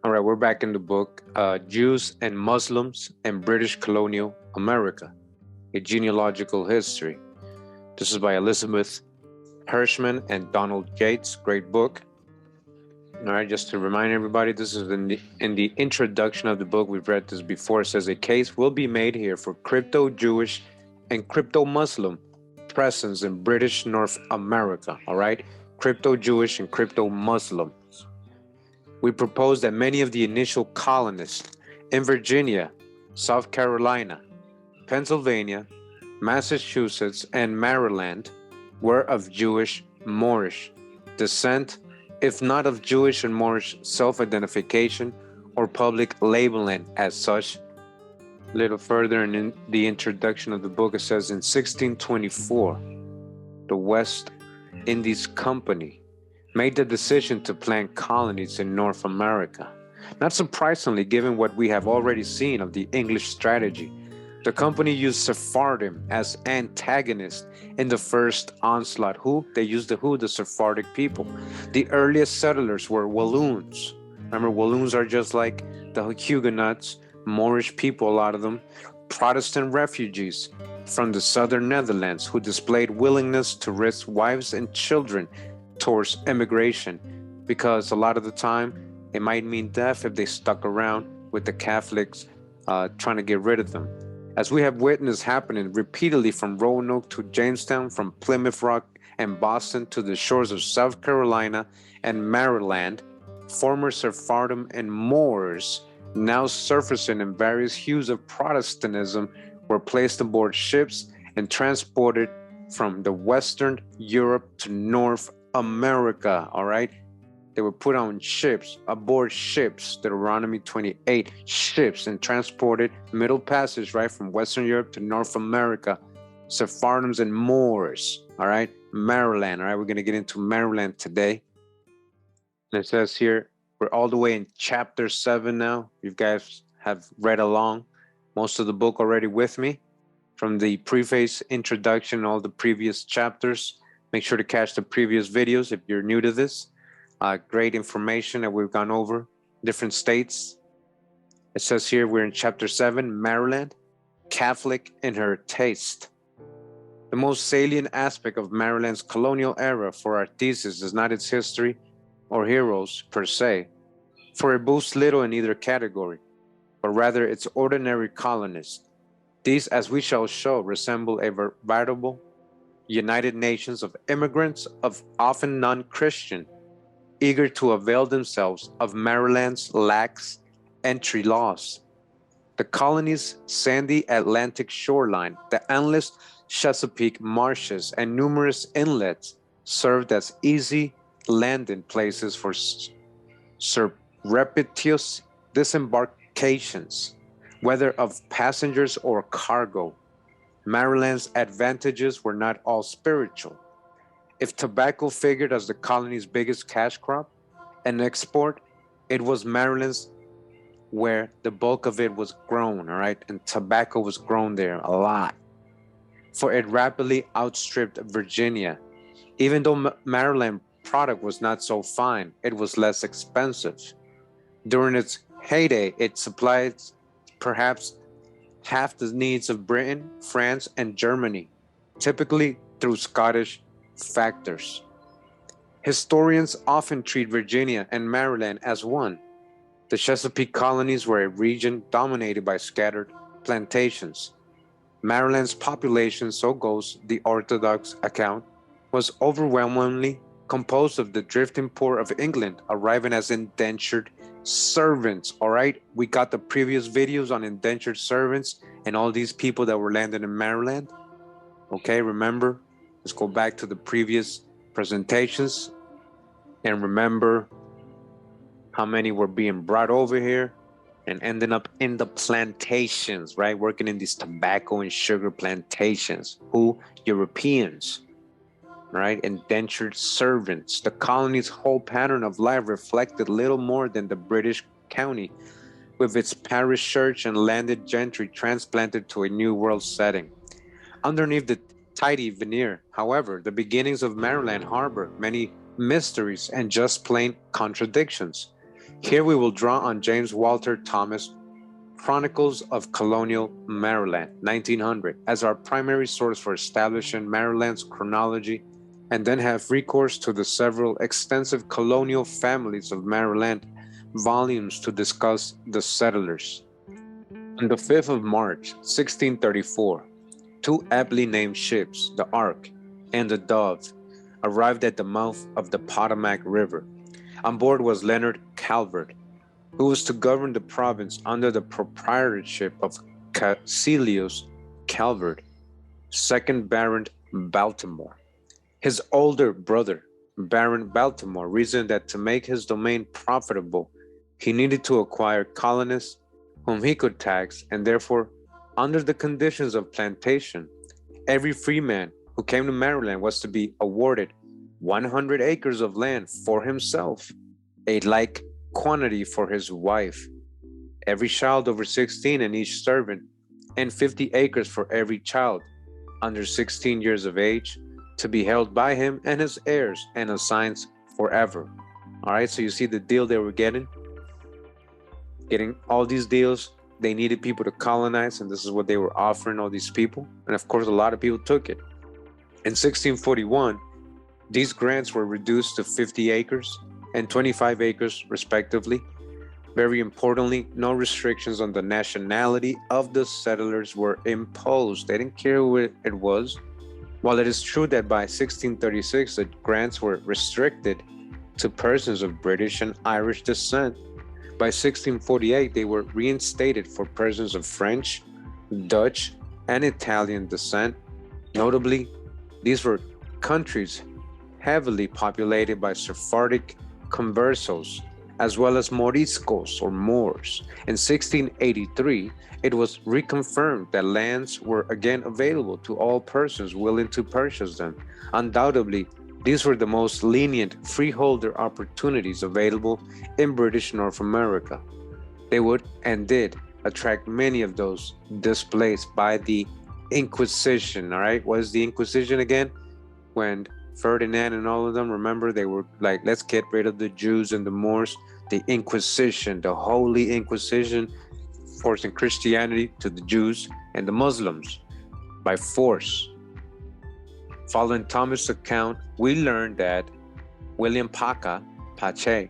All right, we're back in the book, Jews and Muslims in British Colonial America, a Genealogical History. This is by Elizabeth Hirschman and Donald Yates. Great book. All right, just to remind everybody, this is in the introduction of the book. We've read this before. It says a case will be made here for crypto-Jewish and crypto-Muslim presence in British North America. All right, crypto-Jewish and crypto-Muslim. We propose that many of the initial colonists in Virginia, South Carolina, Pennsylvania, Massachusetts, and Maryland were of Jewish Moorish descent, if not of Jewish and Moorish self-identification or public labeling as such. A little further in the introduction of the book, it says in 1624, the West Indies Company made the decision to plant colonies in North America. Not surprisingly, given what we have already seen of the English strategy, the company used Sephardim as antagonists in the first onslaught. They used the Sephardic people. The earliest settlers were Walloons. Remember, Walloons are just like the Huguenots, Moorish people, a lot of them, Protestant refugees from the southern Netherlands who displayed willingness to risk wives and children towards immigration, because a lot of the time it might mean death if they stuck around with the Catholics trying to get rid of them. As we have witnessed happening repeatedly from Roanoke to Jamestown, from Plymouth Rock and Boston to the shores of South Carolina and Maryland, former Sephardim and Moors, now surfacing in various hues of Protestantism, were placed aboard ships and transported from the Western Europe to North America. All right, they were put on ships, aboard ships, Deuteronomy 28, ships, and transported middle passage, right, from Western Europe to North America. Sephardims and Moors. All right, Maryland. All right, we're going to get into Maryland today. And it says here, we're all the way in chapter 7 now. You guys have read along most of the book already with me from the preface, introduction, all the previous chapters. Make sure to catch the previous videos if you're new to this. Great information that we've gone over, different states. It says here we're in chapter 7, Maryland, Catholic in her taste. The most salient aspect of Maryland's colonial era for our thesis is not its history or heroes per se, for it boasts little in either category, but rather its ordinary colonists. These, as we shall show, resemble a veritable United Nations of immigrants, of often non-Christian, eager to avail themselves of Maryland's lax entry laws. The colony's sandy Atlantic shoreline, the endless Chesapeake marshes, and numerous inlets served as easy landing places for surreptitious disembarkations, whether of passengers or cargo. Maryland's advantages were not all spiritual. If tobacco figured as the colony's biggest cash crop and export, it was Maryland's where the bulk of it was grown, all right? And tobacco was grown there a lot. For it rapidly outstripped Virginia. Even though Maryland product was not so fine, it was less expensive. During its heyday, it supplied perhaps half the needs of Britain, France, and Germany, typically through Scottish factors. Historians often treat Virginia and Maryland as one. The Chesapeake colonies were a region dominated by scattered plantations. Maryland's population, so goes the orthodox account, was overwhelmingly composed of the drifting poor of England, arriving as indentured servants. All right, we got the previous videos on indentured servants and all these people that were landed in Maryland. Okay, remember? Let's go back to the previous presentations and remember how many were being brought over here and ending up in the plantations, right? Working in these tobacco and sugar plantations. Who? Europeans, right? Indentured servants. The colony's whole pattern of life reflected little more than the British county, with its parish church and landed gentry transplanted to a new world setting. Underneath the tidy veneer, however, the beginnings of Maryland harbor many mysteries and just plain contradictions. Here we will draw on James Walter Thomas' Chronicles of Colonial Maryland, 1900, as our primary source for establishing Maryland's chronology, and then have recourse to the several extensive colonial families of Maryland volumes to discuss the settlers. On the 5th of March, 1634, two aptly named ships, the Ark and the Dove, arrived at the mouth of the Potomac River. On board was Leonard Calvert, who was to govern the province under the proprietorship of Caecilius Calvert, 2nd Baron Baltimore. His older brother, Baron Baltimore, reasoned that to make his domain profitable, he needed to acquire colonists whom he could tax, and therefore, under the conditions of plantation, every freeman who came to Maryland was to be awarded 100 acres of land for himself, a like quantity for his wife, every child over 16 and each servant, and 50 acres for every child under 16 years of age, to be held by him and his heirs and assigned forever. All right, so you see the deal they were getting all these deals. They needed people to colonize, and this is what they were offering all these people. And of course, a lot of people took it. In 1641, these grants were reduced to 50 acres and 25 acres, respectively. Very importantly, no restrictions on the nationality of the settlers were imposed. They didn't care who it was. While it is true that by 1636, the grants were restricted to persons of British and Irish descent, by 1648, they were reinstated for persons of French, Dutch, and Italian descent. Notably, these were countries heavily populated by Sephardic conversos, as well as Moriscos or Moors. In 1683, it was reconfirmed that lands were again available to all persons willing to purchase them. Undoubtedly, these were the most lenient freeholder opportunities available in British North America. They would and did attract many of those displaced by the Inquisition. All right, what is the Inquisition again? When Ferdinand and all of them, remember, they were like, let's get rid of the Jews and the Moors. The Inquisition, the Holy Inquisition, forcing Christianity to the Jews and the Muslims by force. Following Thomas' account, we learned that William Pache,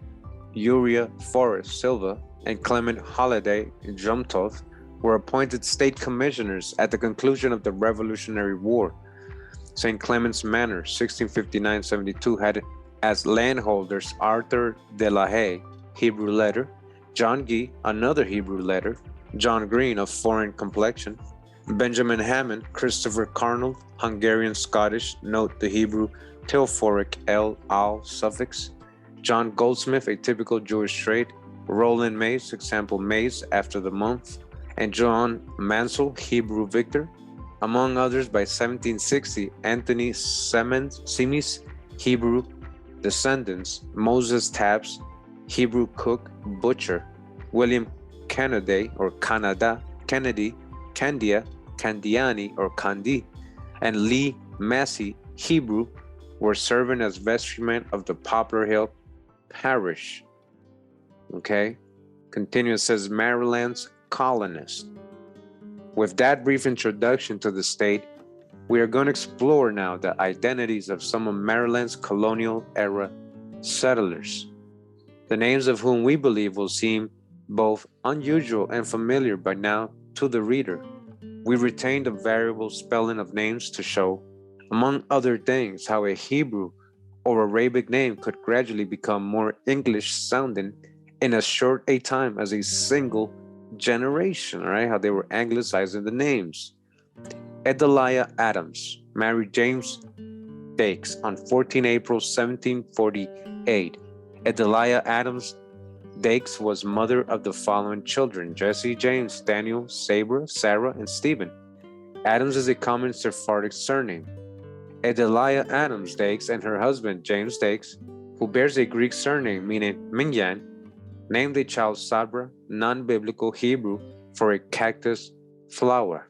Uriah Forrest Silva, and Clement Holiday Jumtoff were appointed state commissioners at the conclusion of the Revolutionary War. St. Clement's Manor, 1659-72, had as landholders Arthur de la Haye, Hebrew letter, John Gee, another Hebrew letter, John Green, of foreign complexion, Benjamin Hammond, Christopher Carnell, Hungarian Scottish, note the Hebrew Tilphoric al suffix, John Goldsmith, a typical Jewish trade, Roland Mays, example Mays after the month, and John Mansell, Hebrew Victor. Among others, by 1760, Anthony Simis, Hebrew descendants, Moses Tabbs, Hebrew cook, butcher, William Kennedy or Kennedy, Candia, Candiani or Kandi, and Lee Massey, Hebrew, were serving as vestrymen of the Poplar Hill parish. Okay, continue, it says Maryland's colonists. With that brief introduction to the state, we are going to explore now the identities of some of Maryland's colonial era settlers, the names of whom we believe will seem both unusual and familiar by now to the reader. We retain the variable spelling of names to show, among other things, how a Hebrew or Arabic name could gradually become more English sounding in as short a time as a single generation, right? How they were anglicizing the names. Edeliah Adams married James Dakes on 14 April 1748. Edeliah Adams Dakes was mother of the following children: Jesse, James, Daniel, Sabra, Sarah, and Stephen. Adams is a common Sephardic surname. Edeliah Adams Dakes and her husband James Dakes, who bears a Greek surname meaning Minyan, named a child Sabra, non-biblical Hebrew for a cactus flower.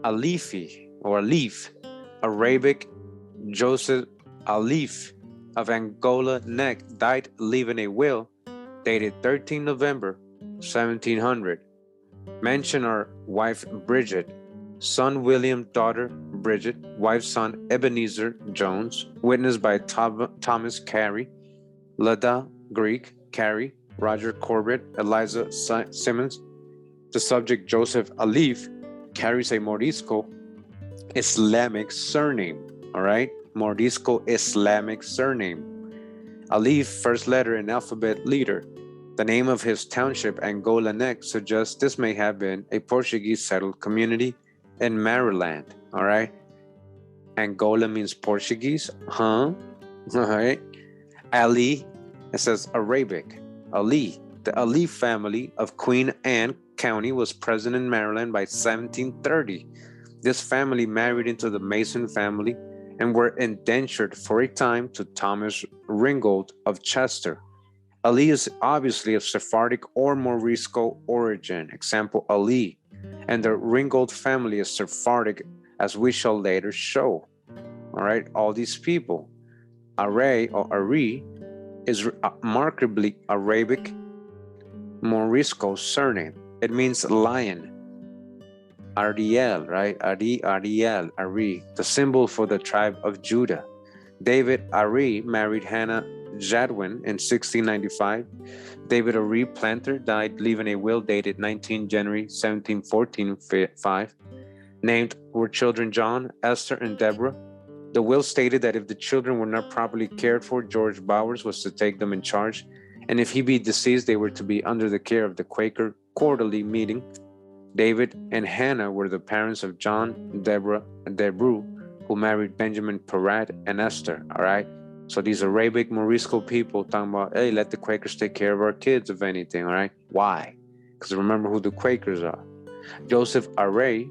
Alif, Arabic Joseph Alif of Angola Neck, died leaving a will dated 13 November 1700. Mention our wife Bridget, son William, daughter Bridget, wife's son Ebenezer Jones, witnessed by Thomas Carey, Lada Greek, Carey, Roger Corbett, Eliza Simmons. The subject Joseph Alif carries a Morisco Islamic surname, all right? Morisco Islamic surname. Alif, first letter in alphabet leader. The name of his township, Angola Neck, suggests this may have been a Portuguese settled community in Maryland, all right? Angola means Portuguese, huh? All right. Ali, it says Arabic. Ali, the Ali family of Queen Anne County was present in Maryland by 1730. This family married into the Mason family and were indentured for a time to Thomas Ringgold of Chester. Ali is obviously of Sephardic or Morisco origin, example Ali, and the Ringgold family is Sephardic, as we shall later show. All right, all these people. Are or Ari is markedly Arabic Morisco surname. It means lion. Ariel, right? Ariel, Ari, the symbol for the tribe of Judah. David Ari married Hannah Jadwin in 1695. David Ari Planter died leaving a will dated 19 January 1714, 5. Named were children John, Esther, and Deborah. The will stated that if the children were not properly cared for, George Bowers was to take them in charge, and if he be deceased, they were to be under the care of the Quaker quarterly meeting. David and Hannah were the parents of John, Deborah, and Debrew, who married Benjamin Peratt and Esther, all right? So these Arabic Morisco people talking about, hey, let the Quakers take care of our kids, if anything, all right? Why? Because remember who the Quakers are. Joseph Ari,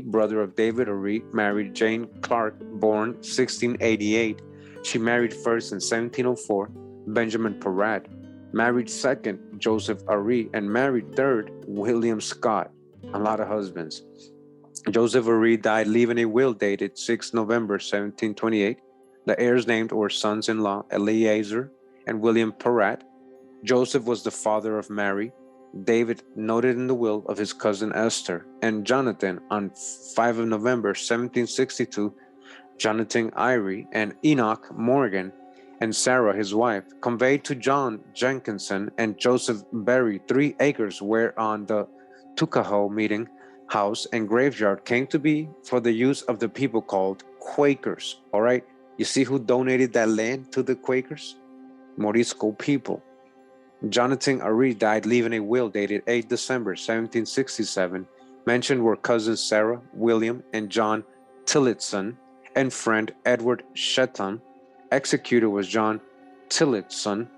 brother of David Ari, married Jane Clark, born 1688. She married first in 1704, Benjamin Peratt, married second, Joseph Ari, and married third, William Scott. A lot of husbands. Joseph Ari died leaving a will dated 6 November 1728. The heirs named were sons-in-law Eleazar and William Peratt. Joseph was the father of Mary. David noted in the will of his cousin Esther, and Jonathan on 5 of November 1762, Jonathan Irie and Enoch Morgan and Sarah, his wife, conveyed to John Jenkinson and Joseph Berry 3 acres whereon the Tuckahoe meeting house and graveyard came to be for the use of the people called Quakers. All right, you see who donated that land to the Quakers? Morisco people. Jonathan Ari died leaving a will dated 8 December 1767. Mentioned were cousins Sarah, William, and John Tillotson, and friend Edward Shetham. Executor was John Tillotson.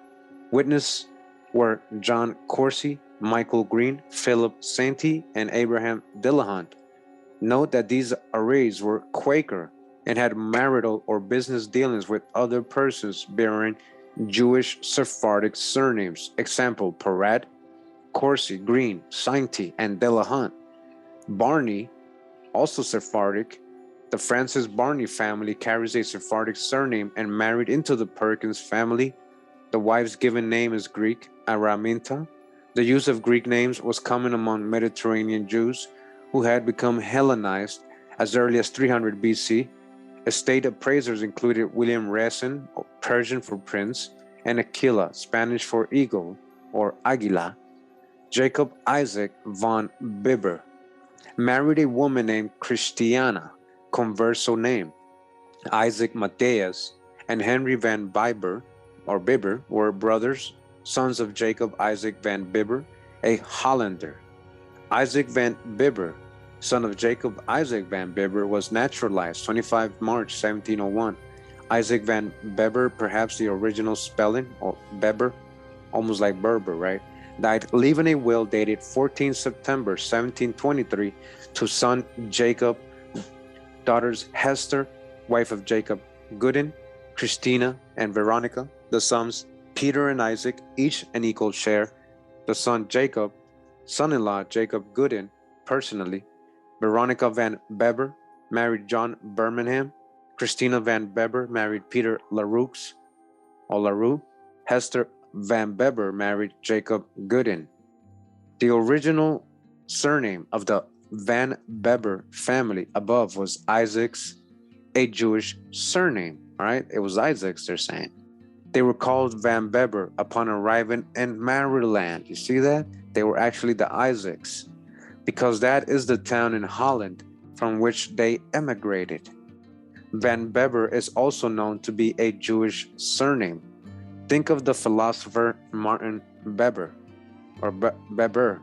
Witnesses were John Corsi, Michael Green, Philip Santee, and Abraham Dillahunt. Note that these Aris were Quaker and had marital or business dealings with other persons bearing Jewish Sephardic surnames. Example, Peratt, Corsi, Green, Santee, and Dillahunt. Barney, also Sephardic. The Francis Barney family carries a Sephardic surname and married into the Perkins family. The wife's given name is Greek, Araminta. The use of Greek names was common among Mediterranean Jews who had become Hellenized as early as 300 BC. Estate appraisers included William Racine, Persian for prince, and Aquila, Spanish for eagle or águila. Jacob Isaac von Bibber married a woman named Christiana, converso name. Isaac Matthias and Henry van Bibber, or Bibber, were brothers, sons of Jacob Isaac van Bibber, a Hollander. Isaac van Bibber, son of Jacob Isaac van Bibber, was naturalized 25 March 1701. Isaac van Bibber, perhaps the original spelling, or Beber, almost like Berber, right? Died leaving a will dated 14 September 1723 to son Jacob, daughters Hester, wife of Jacob Gooden, Christina, and Veronica, the sons Peter and Isaac, each an equal share, the son Jacob, son-in-law Jacob Gooden, personally, Veronica van Beber married John Birmingham, Christina van Beber married Peter LaRoux, or LaRue, Hester van Beber married Jacob Gooden. The original surname of the Van Beber family above was Isaac's, a Jewish surname, right? It was Isaac's, they're saying. They were called Van Beber upon arriving in Maryland. You see that? They were actually the Isaacs, because that is the town in Holland from which they emigrated. Van Beber is also known to be a Jewish surname. Think of the philosopher Martin Buber, or Berber,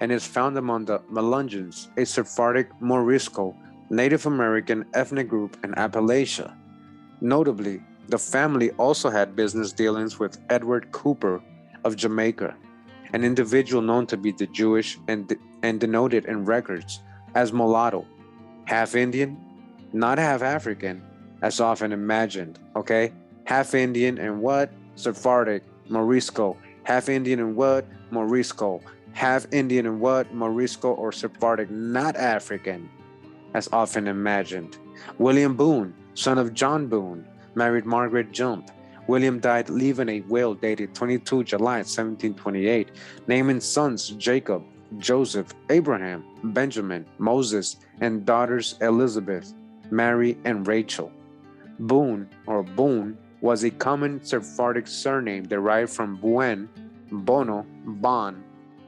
and is found among the Melungeons, a Sephardic Morisco Native American ethnic group in Appalachia. Notably, the family also had business dealings with Edward Cooper of Jamaica, an individual known to be the Jewish and denoted in records as mulatto, half Indian, not half African, as often imagined, okay? Half Indian and what? Sephardic, Morisco. Half Indian and what? Morisco. Half Indian and what? Morisco or Sephardic, not African, as often imagined. William Boone, son of John Boone, married Margaret Jump. William died leaving a will dated 22 July 1728, naming sons Jacob, Joseph, Abraham, Benjamin, Moses, and daughters Elizabeth, Mary, and Rachel. Boone, or Boone, was a common Sephardic surname derived from buen, bono, bon,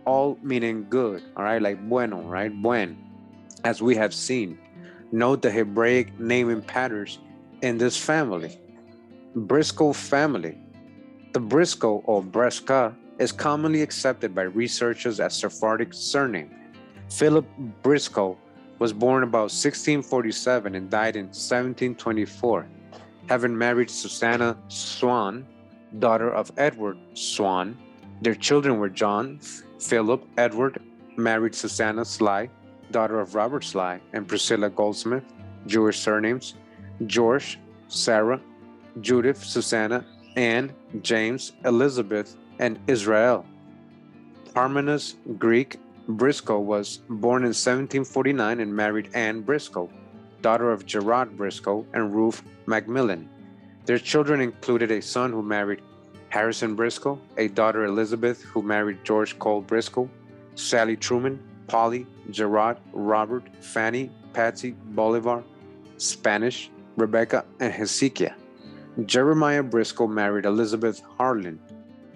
all meaning good, all right, like bueno, right, buen, as we have seen. Note the Hebraic naming patterns in this family. Briscoe family. The Briscoe, or Bresca, is commonly accepted by researchers as Sephardic surname. Philip Briscoe was born about 1647 and died in 1724, having married Susanna Swan, daughter of Edward Swan. Their children were John, Philip, Edward, married Susanna Sly, daughter of Robert Sly, and Priscilla Goldsmith, Jewish surnames, George, Sarah, Judith, Susanna, Anne, James, Elizabeth, and Israel. Parmenas, Greek. Briscoe was born in 1749 and married Anne Briscoe, daughter of Gerard Briscoe and Ruth Macmillan. Their children included a son who married Harrison Briscoe, a daughter Elizabeth who married George Cole Briscoe, Sally Truman, Polly, Gerard, Robert, Fanny, Patsy, Bolivar, Spanish, Rebecca, and Hezekiah. Jeremiah Briscoe married Elizabeth Harlan.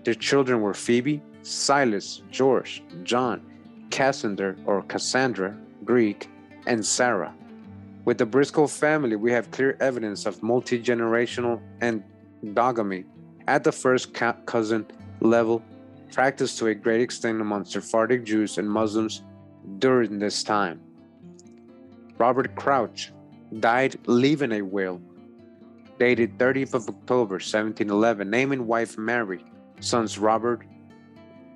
Their children were Phoebe, Silas, George, John, Cassander or Cassandra, Greek, and Sarah. With the Briscoe family, we have clear evidence of multi-generational endogamy at the first cousin level, practiced to a great extent among Sephardic Jews and Muslims during this time. Robert Crouch died leaving a will dated 30th of October 1711, naming wife Mary, sons Robert,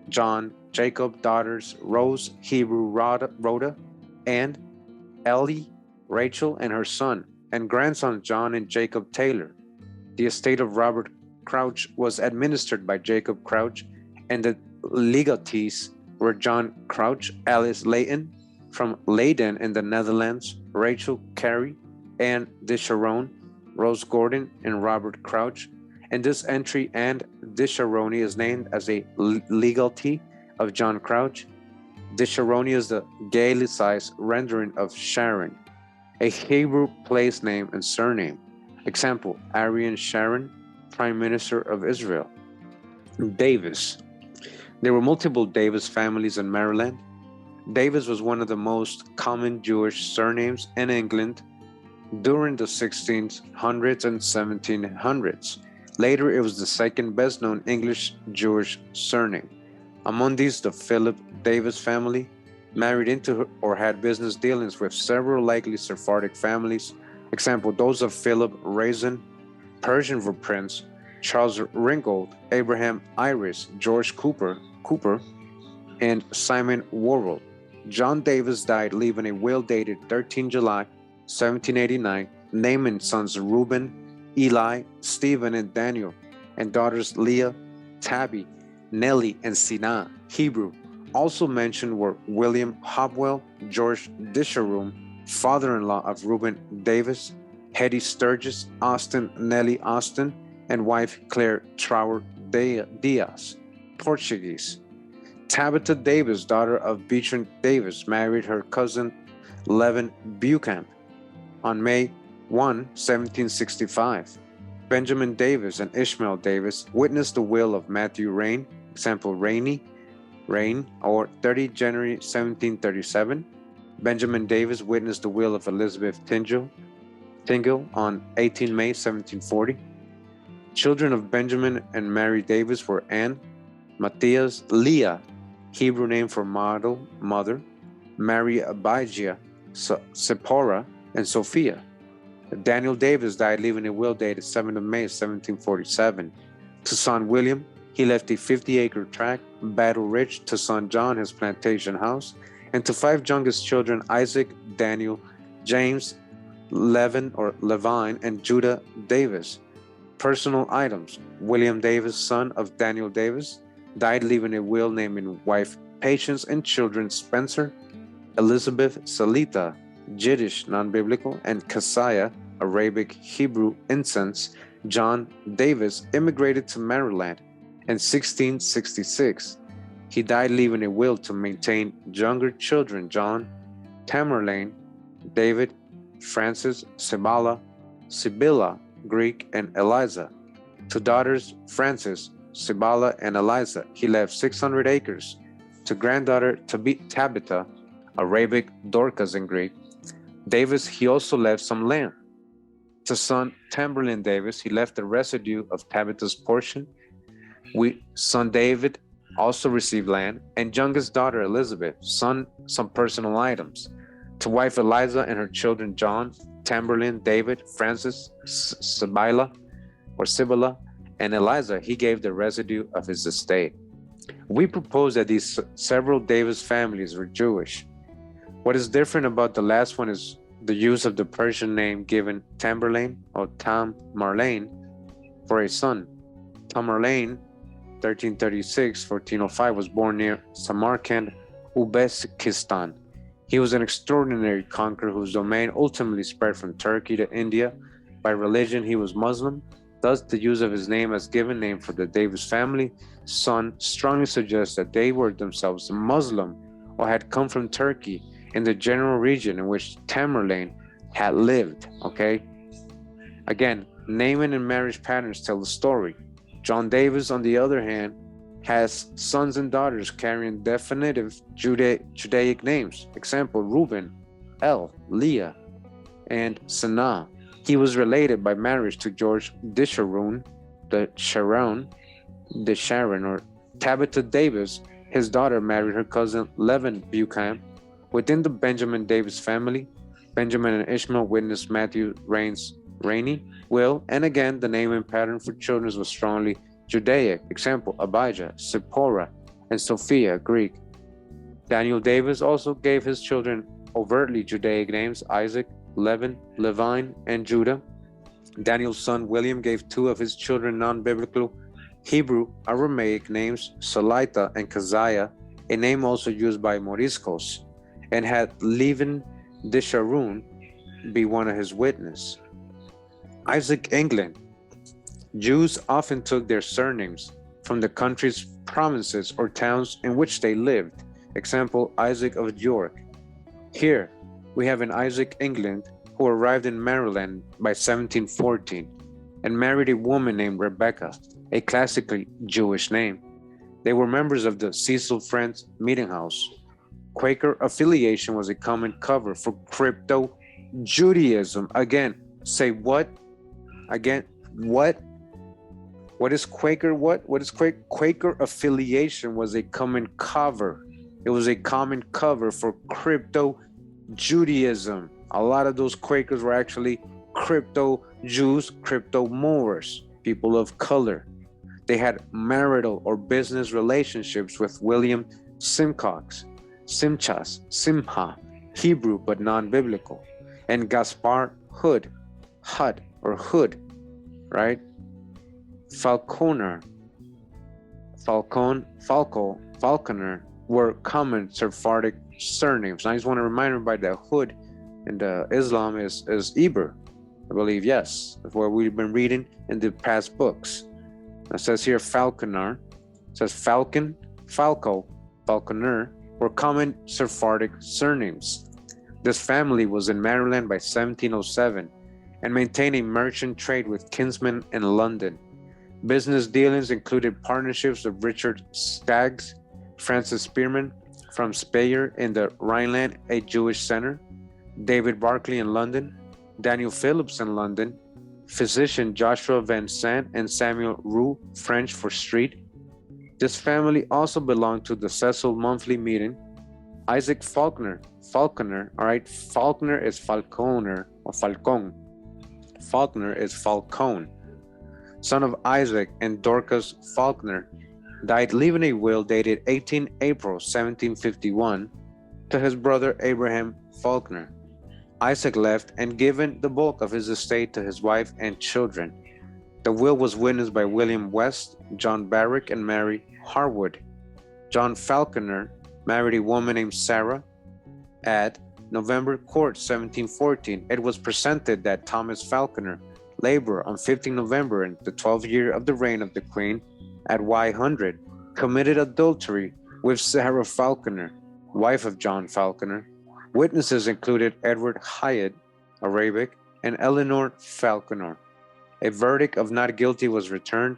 John, Jacob, daughters Rose, Hebrew, Rhoda, and Ellie, Rachel, and her son, and grandson John and Jacob Taylor. The estate of Robert Crouch was administered by Jacob Crouch, and the legatees were John Crouch, Alice Layton from Leiden in the Netherlands, Rachel Carey, Anne Disharon, Rose Gordon, and Robert Crouch. In this entry, Anne Disharoni is named as a legatee of John Crouch. Disharoni is the Gaelicized rendering of Sharon, a Hebrew place name and surname. Example, Arian Sharon, Prime Minister of Israel. Davis. There were multiple Davis families in Maryland. Davis was one of the most common Jewish surnames in England during the 1600s and 1700s. Later, it was the second best known English Jewish surname. Among these, the Philip Davis family married into or had business dealings with several likely Sephardic families. Example, those of Philip Raisin, Persian for Prince, Charles Ringgold, Abraham Iris, George Cooper, and Simon Worrell. John Davis died leaving a will dated 13 July 1789, naming sons Reuben, Eli, Stephen, and Daniel, and daughters Leah, Tabby, Nellie, and Sinah. Hebrew. Also mentioned were William Hopwell, George Disharoon, father-in-law of Reuben Davis, Hetty Sturgis, Austin Nellie Austin, and wife Claire Trower Diaz. Portuguese. Tabitha Davis, daughter of Beecher Davis, married her cousin Levin Buchamp on May 1, 1765. Benjamin Davis and Ishmael Davis witnessed the will of Matthew Rain, example Rain, or 30 January 1737. Benjamin Davis witnessed the will of Elizabeth Tingle on 18 May 1740. Children of Benjamin and Mary Davis were Anne, Matthias, Leah, Hebrew name for model, mother, Mary Abijah, Sephora, and Sophia. Daniel Davis died leaving a will dated 7th of May 1747. To son William, he left a 50-acre tract, Battle Ridge, to son John his plantation house, and to 5 youngest children, Isaac, Daniel, James, Levine, and Judah Davis. Personal items. William Davis, son of Daniel Davis, died leaving a will naming wife Patience and children Spencer, Elizabeth, Salita, Jiddish, non-biblical, and Keziah, Arabic, Hebrew, incense. John Davis immigrated to Maryland in 1666. He died leaving a will to maintain younger children John, Tamerlane, David, Francis, Sibylla, Greek, and Eliza. To daughters Frances, Sibylla, and Eliza, he left 600 acres. To granddaughter Tabitha, Arabic, Dorcas in Greek, Davis, he also left some land. To son Tamberlin Davis, he left the residue of Tabitha's portion. Son David also received land, and youngest daughter Elizabeth, some personal items. To wife Eliza and her children John, Tamberlin, David, Francis, Sibylla, and Eliza, he gave the residue of his estate. We propose that these several Davis families were Jewish. What is different about the last one is the use of the Persian name given Tamerlane or Tamerlane for a son. Tamerlane, 1336-1405, was born near Samarkand, Uzbekistan. He was an extraordinary conqueror whose domain ultimately spread from Turkey to India. By religion, he was Muslim. Thus, the use of his name as given name for the Davis family son strongly suggests that they were themselves Muslim or had come from Turkey in the general region in which Tamerlane had lived. Okay? Again, naming and marriage patterns tell the story. John Davis, on the other hand, has sons and daughters carrying definitive Judaic names. Example, Reuben, Leah, and Sanah. He was related by marriage to George Disharoon, the Sharon, or Tabitha Davis. His daughter married her cousin Levin Buchamp. Within the Benjamin Davis family, Benjamin and Ishmael witnessed Matthew Rainey will, and again, the naming pattern for children was strongly Judaic. Example, Abijah, Sephora, and Sophia, Greek. Daniel Davis also gave his children overtly Judaic names, Isaac, Levine, and Judah. Daniel's son William gave 2 of his children non-biblical Hebrew Aramaic names, Salita and Keziah, a name also used by Moriscos, and had Levin Disharoon be one of his witnesses. Isaac England. Jews often took their surnames from the country's provinces or towns in which they lived. Example, Isaac of York. Here, we have an Isaac England who arrived in Maryland by 1714 and married a woman named Rebecca, a classically Jewish name. They were members of the Cecil Friends Meeting House. Quaker affiliation was a common cover for crypto Judaism. Again, say what? Again, what? What is Quaker? What is Quaker? Quaker affiliation was a common cover. It was a common cover for crypto Judaism. A lot of those Quakers were actually crypto Jews, crypto Moors, people of color. They had marital or business relationships with William Simcox, Simha, Hebrew but non-biblical, and Gaspar Hood, right? Falconer were common Sephardic surnames. And I just want to remind everybody that Hood in Islam is Eber, I believe. Yes, that's what we've been reading in the past books. It says here Falconer, it says Falcon, Falco, Falconer were common Sephardic surnames. This family was in Maryland by 1707 and maintained a merchant trade with kinsmen in London. Business dealings included partnerships with Richard Skaggs, Francis Spearman from Speyer in the Rhineland, a Jewish center, David Barclay in London, Daniel Phillips in London, physician Joshua Van Sant and Samuel Roux, French for street. This family also belonged to the Cecil monthly meeting. Isaac Faulkner, all right, Faulkner is Falconer or Falcon. Faulkner is Falcone, son of Isaac and Dorcas Faulkner, died leaving a will dated 18 April 1751 to his brother Abraham Faulkner. Isaac left and given the bulk of his estate to his wife and children. The will was witnessed by William West, John Barrick, and Mary Harwood. John Falconer married a woman named Sarah at November Court 1714. It was presented that Thomas Falconer, laborer on 15 November in the 12th year of the reign of the Queen at Y100, committed adultery with Sarah Falconer, wife of John Falconer. Witnesses included Edward Hyatt, Arabic, and Eleanor Falconer. A verdict of not guilty was returned.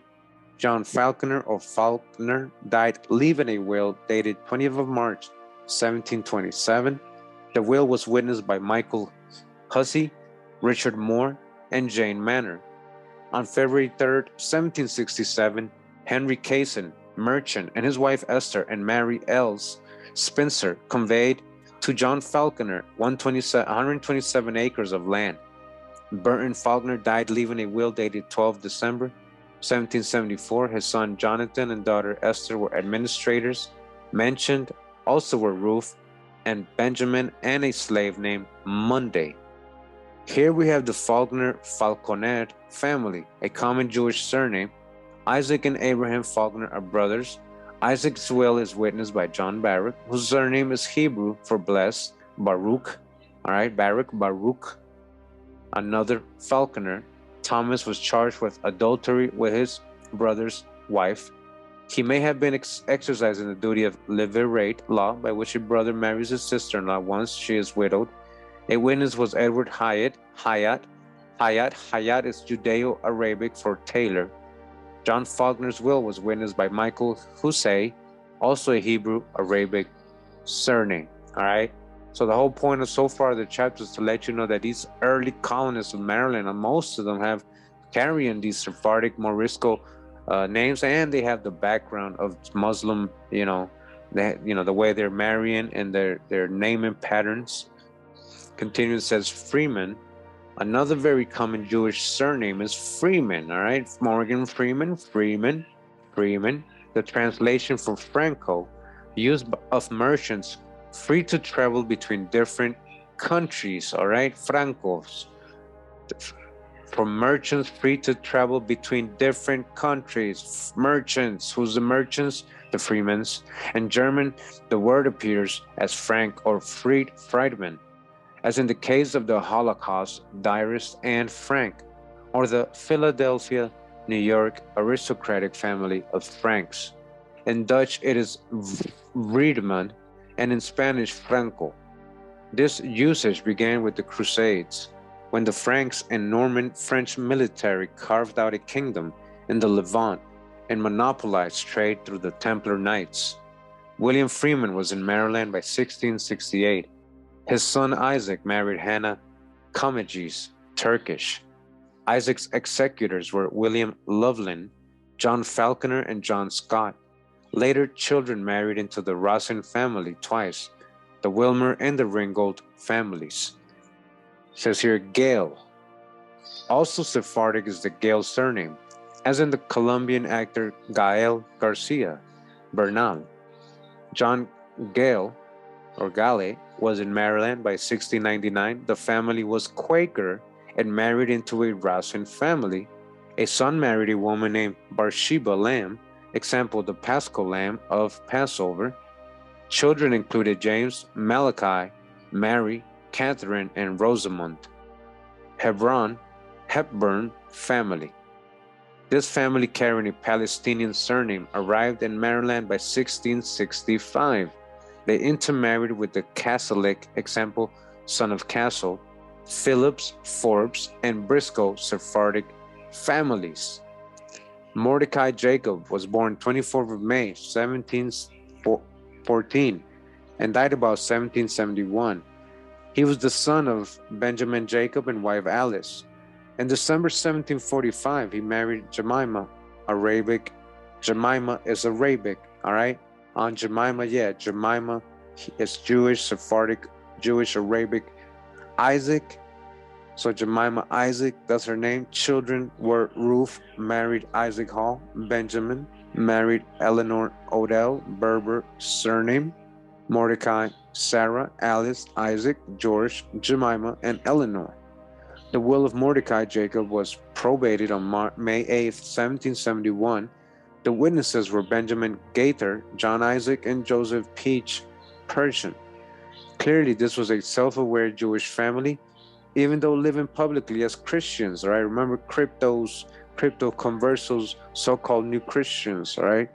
John Falconer or Faulkner died leaving a will dated 20th of March 1727. The will was witnessed by Michael Hussey, Richard Moore, and Jane Manor. On February 3rd, 1767, Henry Kaysen, merchant, and his wife Esther and Mary Els Spencer conveyed to John Falconer 127 acres of land. Burton Faulkner died leaving a will dated 12 December 1774. His son Jonathan and daughter Esther were administrators. Mentioned also were Ruth and Benjamin and a slave named Monday. Here we have the Faulconer family, a common Jewish surname. Isaac and Abraham Faulkner are brothers. Isaac's will is witnessed by John Baruch, whose surname is Hebrew for blessed, Baruch. All right, Baruch. Another Falconer, Thomas, was charged with adultery with his brother's wife. He may have been exercising the duty of levirate law, by which a brother marries his sister-in-law once she is widowed. A witness was Edward Hyatt. Hyatt is Judeo-Arabic for tailor. John Faulkner's will was witnessed by Michael Hussey, also a Hebrew-Arabic surname. All right. So the whole point of so far the chapter is to let you know that these early colonists of Maryland, and most of them have carrying these Sephardic Morisco names, and they have the background of Muslim, the way they're marrying and their naming patterns. Continues, says Freeman. Another very common Jewish surname is Freeman, all right? Morgan Freeman. The translation for Franco, used of merchants free to travel between different countries, all right? Francos. For merchants free to travel between different countries. Merchants. Who's the merchants? The Freemans. In German, the word appears as Frank or Friedman, as in the case of the Holocaust diarist Anne Frank, or the Philadelphia, New York aristocratic family of Franks. In Dutch, it is Friedman, and in Spanish, Franco. This usage began with the Crusades, when the Franks and Norman French military carved out a kingdom in the Levant and monopolized trade through the Templar Knights. William Freeman was in Maryland by 1668. His son Isaac married Hannah Comegys, Turkish. Isaac's executors were William Loveland, John Falconer, and John Scott. Later, children married into the Rossin family twice, the Wilmer and the Ringgold families. It says here Gale. Also Sephardic is the Gale surname, as in the Colombian actor Gael Garcia Bernal. John Gale, or Gale, was in Maryland by 1699. The family was Quaker and married into a Rossin family. A son married a woman named Bathsheba Lamb, example the Paschal Lamb of Passover. Children included James, Malachi, Mary, Catherine, and Rosamond. Hepburn family. This family carrying a Palestinian surname arrived in Maryland by 1665. They intermarried with the Catholic, example, son of Castle, Phillips, Forbes, and Briscoe Sephardic families. Mordecai Jacob was born 24th of May, 1714, and died about 1771. He was the son of Benjamin Jacob and wife Alice. In December 1745, he married Jemima, Arabic. Jemima is Arabic, all right? On Jemima, yeah, Jemima is Jewish, Sephardic, Jewish, Arabic. Isaac, so Jemima Isaac, that's her name. Children were Ruth, married Isaac Hall. Benjamin, married Eleanor Odell, Berber, surname. Mordecai, Sarah, Alice, Isaac, George, Jemima, and Eleanor. The will of Mordecai Jacob was probated on May 8, 1771. The witnesses were Benjamin Gaither, John Isaac, and Joseph Peach Pershing. Clearly, this was a self-aware Jewish family, even though living publicly as Christians, right? Remember crypto conversos, so-called new Christians, right?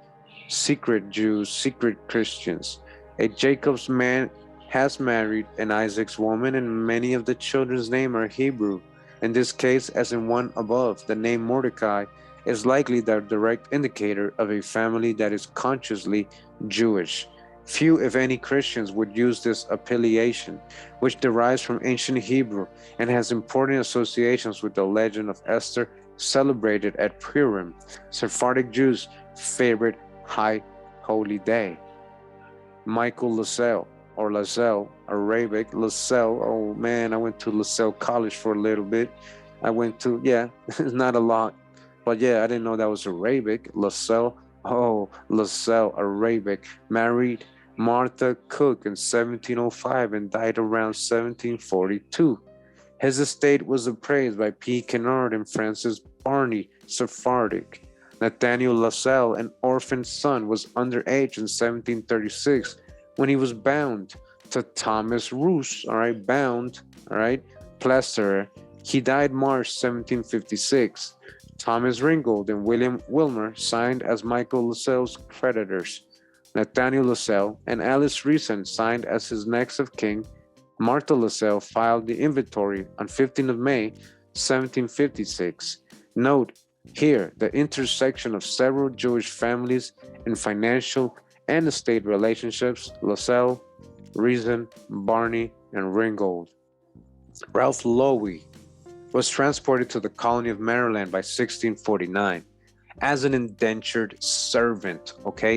Secret Jews, secret Christians. A Jacob's man has married an Isaac's woman, and many of the children's names are Hebrew. In this case, as in one above, the name Mordecai is likely the direct indicator of a family that is consciously Jewish. Few, if any, Christians would use this appellation, which derives from ancient Hebrew and has important associations with the legend of Esther celebrated at Purim, Sephardic Jews' favorite high holy day. Michael LaSalle, or LaSalle, Arabic, LaSalle. Oh man, I went to LaSalle College for a little bit. Not a lot, but yeah, I didn't know that was Arabic. LaSalle, LaSalle, Arabic, married Martha Cook in 1705 and died around 1742. His estate was appraised by P. Kennard and Francis Barney, Sephardic. Nathaniel LaSalle, an orphan son, was underage in 1736 when he was bound to Thomas Roos, plasterer. He died March 1756. Thomas Ringgold and William Wilmer signed as Michael LaSalle's creditors. Nathaniel LaSalle and Alice Reason signed as his next of kin. Martha LaSalle filed the inventory on 15th of May, 1756. Note here the intersection of several Jewish families in financial and estate relationships: LaSalle, Reason, Barney, and Ringgold. Ralph Lowy was transported to the colony of Maryland by 1649 as an indentured servant,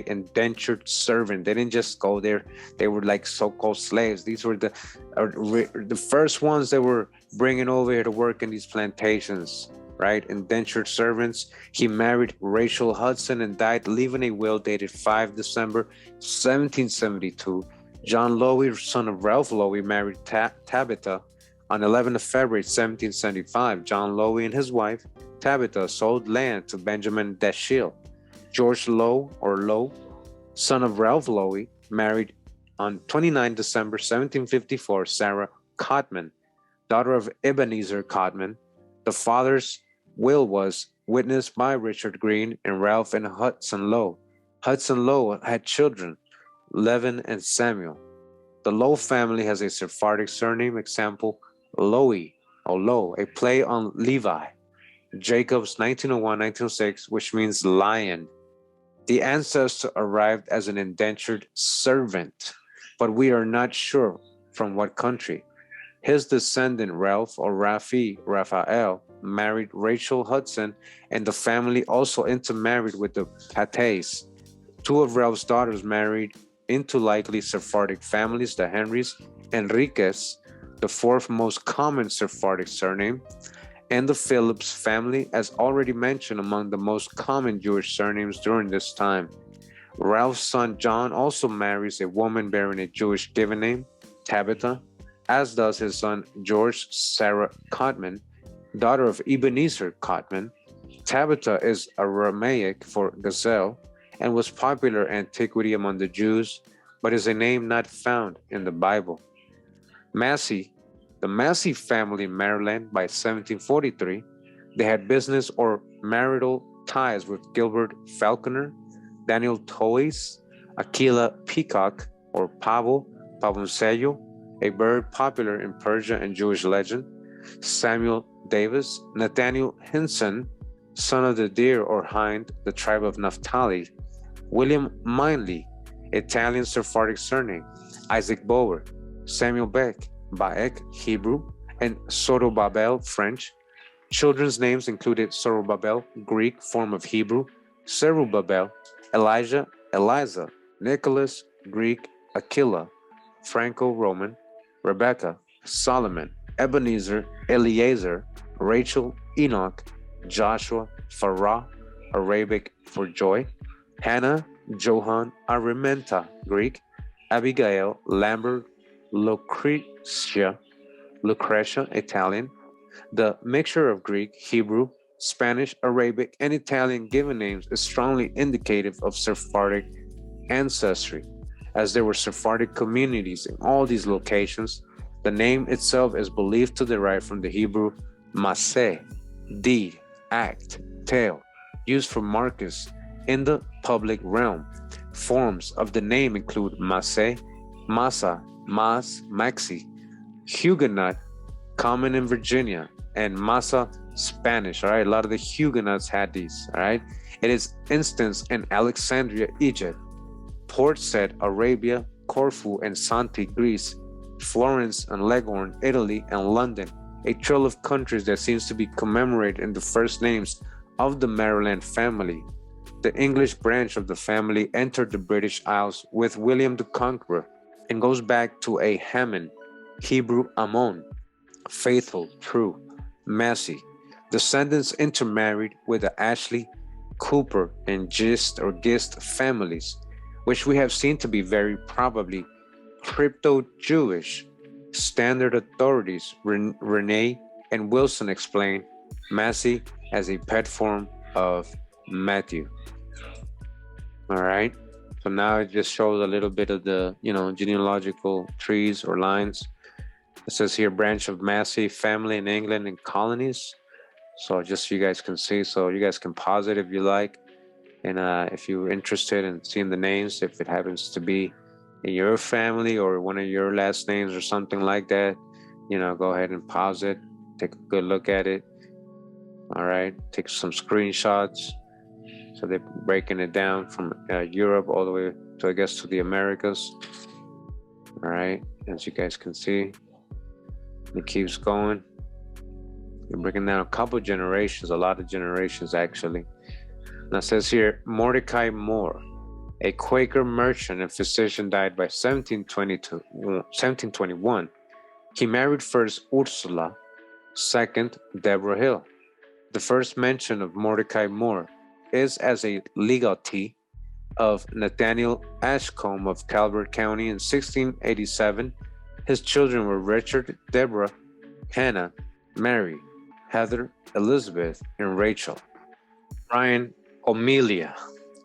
indentured servant. They didn't just go there. They were like so-called slaves. These were the first ones that were bringing over here to work in these plantations, right? Indentured servants. He married Rachel Hudson and died, leaving a will dated 5 December 1772. John Lowy, son of Ralph Lowy, married Tabitha on 11th of February 1775. John Lowy and his wife Tabitha sold land to Benjamin Dashiell. George Lowe, or Lowe, son of Ralph Lowy, married on 29 December 1754 Sarah Cotman, daughter of Ebenezer Cotman. The father's will was witnessed by Richard Green and Ralph and Hudson Lowe. Hudson Lowe had children, Levin and Samuel. The Lowe family has a Sephardic surname, example, Lowy, or Lowe, a play on Levi. Jacob's 1901-1906, which means lion. The ancestor arrived as an indentured servant, but we are not sure from what country. His descendant Ralph or Raphael married Rachel Hudson, and the family also intermarried with the Pates. Two of Ralph's daughters married into likely Sephardic families, the Henrys, Enriquez, the fourth most common Sephardic surname, and the Phillips family, as already mentioned, among the most common Jewish surnames during this time. Ralph's son John also marries a woman bearing a Jewish given name, Tabitha, as does his son George Sarah Cotman, daughter of Ebenezer Cotman. Tabitha is Aramaic for gazelle and was popular antiquity among the Jews, but is a name not found in the Bible. Massey, the Massey family in Maryland by 1743, they had business or marital ties with Gilbert Falconer, Daniel Toys, Aquila Peacock or Pavo, Pavoncello, a bird popular in Persia and Jewish legend, Samuel Davis, Nathaniel Hinson, son of the deer or hind, the tribe of Naphtali, William Minley, Italian Sephardic surname, Isaac Bower, Samuel Beck, Baek, Hebrew, and Zorobabel, French. Children's names included Zorobabel, Greek form of Hebrew, Zerubbabel, Elijah, Eliza, Nicholas, Greek, Aquila, Franco-Roman, Rebecca, Solomon, Ebenezer, Eliezer, Rachel, Enoch, Joshua, Farah, Arabic for joy, Hannah, Johann, Arimenta, Greek, Abigail, Lambert, Lucretia, Italian. The mixture of Greek, Hebrew, Spanish, Arabic, and Italian given names is strongly indicative of Sephardic ancestry. As there were Sephardic communities in all these locations, the name itself is believed to derive from the Hebrew maseh, deed, act, tale, used for Marcus in the public realm. Forms of the name include maseh, masa, mas, maxi, Huguenot, common in Virginia, and masa, Spanish. All right, a lot of the Huguenots had these. All right, it is instanced in Alexandria, Egypt, Port Said, Arabia, Corfu and Santi, Greece, Florence and Leghorn, Italy, and London, a trail of countries that seems to be commemorated in the first names of the Maryland family. The English branch of the family entered the British Isles with William the Conqueror and goes back to a Hammond, Hebrew Ammon, faithful, true, Massey. Descendants intermarried with the Ashley, Cooper, and Gist families, which we have seen to be very probably crypto-Jewish. Standard authorities Renee and Wilson explain Massey as a pet form of Matthew. All right, so now it just shows a little bit of the genealogical trees or lines. It says here branch of Massey family in England and colonies. So just so you guys can see, so you guys can pause it if you like. And if you're interested in seeing the names, if it happens to be in your family or one of your last names or something like that, go ahead and pause it, take a good look at it. All right, take some screenshots. So they're breaking it down from Europe all the way to, I guess, to the Americas. All right, as you guys can see, it keeps going. You're breaking down a couple generations, a lot of generations actually. Now it says here, Mordecai Moore, a Quaker merchant and physician, died by 1721. He married first Ursula, second Deborah Hill. The first mention of Mordecai Moore is as a legatee of Nathaniel Ashcombe of Calvert County in 1687. His children were Richard, Deborah, Hannah, Mary, Heather, Elizabeth, and Rachel. Brian O'Melia,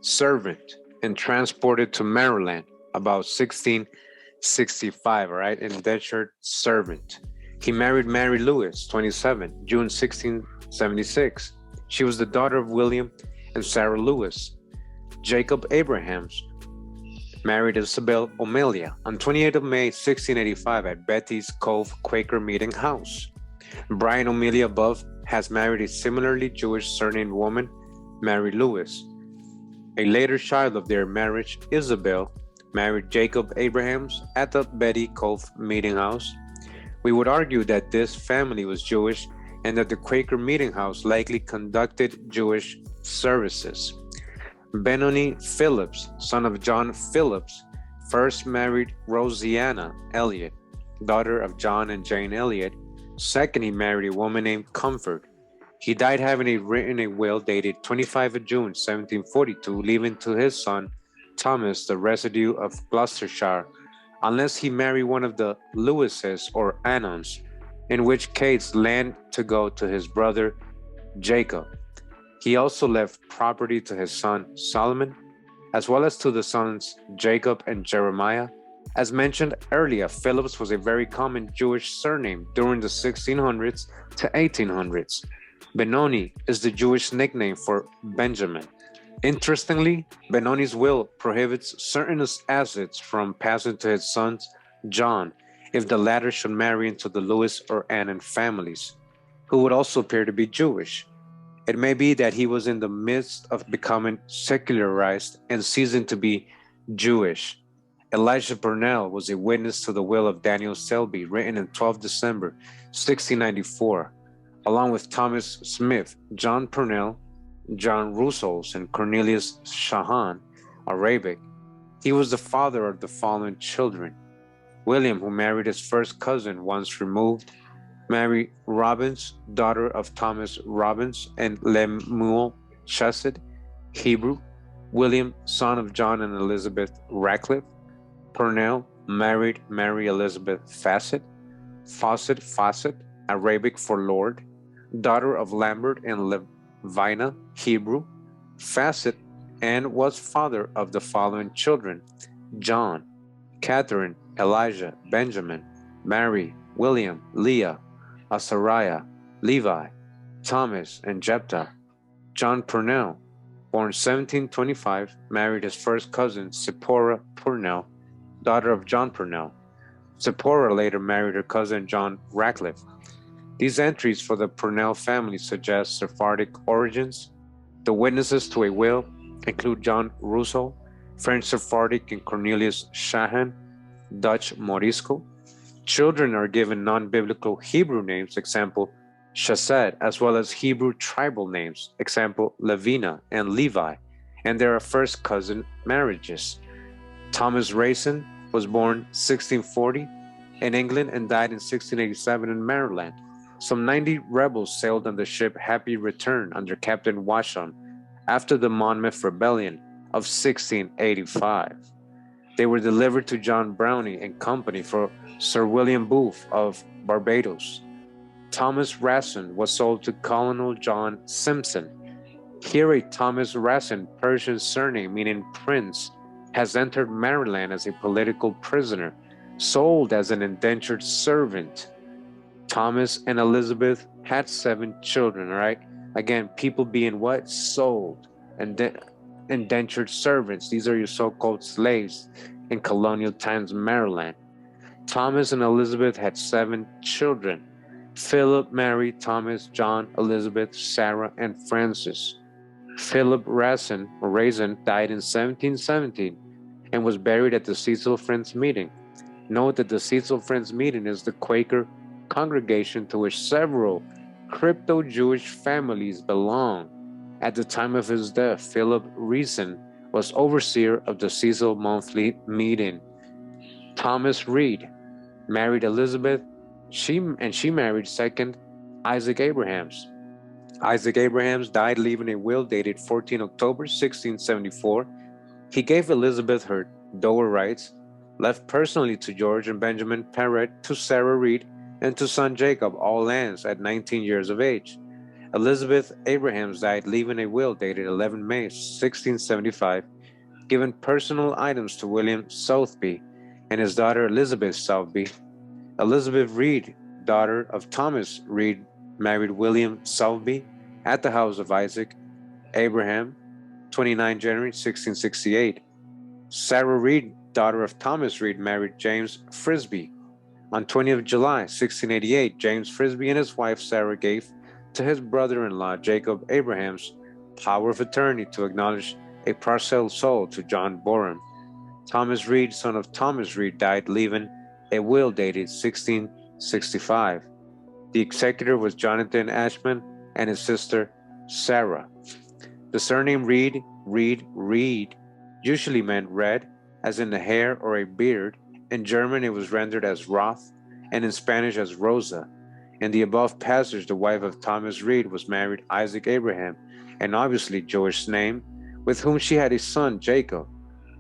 servant, and transported to Maryland about 1665, all right, indentured servant. He married Mary Lewis, 27, June 1676. She was the daughter of William and Sarah Lewis. Jacob Abrahams married Isabel O'Melia on 28th of May, 1685 at Betty's Cove Quaker Meeting House. Brian O'Melia above has married a similarly Jewish surnamed woman, Mary Lewis. A later child of their marriage, Isabel, married Jacob Abrahams at the Betty Cove Meeting House. We would argue that this family was Jewish and that the Quaker Meeting House likely conducted Jewish services. Benoni Phillips, son of John Phillips, first married Rosianna Elliott, daughter of John and Jane Elliott. Second, he married a woman named Comfort. He died having written a will dated 25 of June 1742, leaving to his son Thomas the residue of Gloucestershire, unless he married one of the Lewises or Annons, in which case land to go to his brother Jacob. He also left property to his son Solomon, as well as to the sons Jacob and Jeremiah. As mentioned earlier, Phillips was a very common Jewish surname during the 1600s to 1800s. Benoni is the Jewish nickname for Benjamin. Interestingly, Benoni's will prohibits certain assets from passing to his sons John if the latter should marry into the Lewis or Annan families, who would also appear to be Jewish. It may be that he was in the midst of becoming secularized and ceasing to be Jewish. Elijah Purnell was a witness to the will of Daniel Selby, written in 12 December 1694, along with Thomas Smith, John Purnell, John Russos, and Cornelius Shahan, Arabic. He was the father of the following children: William, who married his first cousin once removed, Mary Robbins, daughter of Thomas Robbins and Lemuel Chesed, Hebrew; William, son of John and Elizabeth Radcliffe. Purnell married Mary Elizabeth Fawcett, Arabic for Lord, daughter of Lambert and Levina, Hebrew, Facet, and was father of the following children: John, Catherine, Elijah, Benjamin, Mary, William, Leah, Azariah, Levi, Thomas, and Jephthah. John Purnell, born 1725, married his first cousin, Zipporah Purnell, daughter of John Purnell. Zipporah later married her cousin, John Radcliffe. These entries for the Purnell family suggest Sephardic origins. The witnesses to a will include John Russo, French Sephardic, and Cornelius Shahan, Dutch Morisco. Children are given non-biblical Hebrew names, example Chesed, as well as Hebrew tribal names, example Levina and Levi, and there are first cousin marriages. Thomas Raisin was born 1640 in England and died in 1687 in Maryland. Some 90 rebels sailed on the ship Happy Return under Captain Washam after the Monmouth Rebellion of 1685. They were delivered to John Brownie and Company for Sir William Booth of Barbados. Thomas Racine was sold to Colonel John Simpson. Here a Thomas Racine, Persian surname meaning prince, has entered Maryland as a political prisoner, sold as an indentured servant. Thomas and Elizabeth had 7 children, all right? Again, people being what? Sold. Indentured servants. These are your so-called slaves in colonial times Maryland. Thomas and Elizabeth had 7 children: Philip, Mary, Thomas, John, Elizabeth, Sarah, and Francis. Philip Raisin died in 1717 and was buried at the Cecil Friends Meeting. Note that the Cecil Friends Meeting is the Quaker congregation to which several crypto-Jewish families belong. At the time of his death, Philip Raisin was overseer of the Cecil Monthly Meeting. Thomas Reed married Elizabeth. She married second Isaac Abrahams. Isaac Abrahams died leaving a will dated 14 October 1674. He gave Elizabeth her dower rights, left personally to George and Benjamin Perrett, to Sarah Reed, and to son Jacob all lands at 19 years of age. Elizabeth Abrahams died leaving a will dated 11 May 1675, giving personal items to William Southby and his daughter Elizabeth Southby. Elizabeth Reed, daughter of Thomas Reed, married William Southby at the house of Isaac Abraham, 29 January 1668. Sarah Reed, daughter of Thomas Reed, married James Frisbee. On 20th July 1688, James Frisbee and his wife Sarah gave to his brother-in-law Jacob Abrahams power of attorney to acknowledge a parcel sold to John Boren. Thomas Reed, son of Thomas Reed, died leaving a will dated 1665. The executor was Jonathan Ashman and his sister Sarah. The surname Reed usually meant red, as in the hair or a beard. In German, it was rendered as Roth, and in Spanish as Rosa. In the above passage, the wife of Thomas Reed was married Isaac Abraham, an obviously Jewish name, with whom she had a son, Jacob.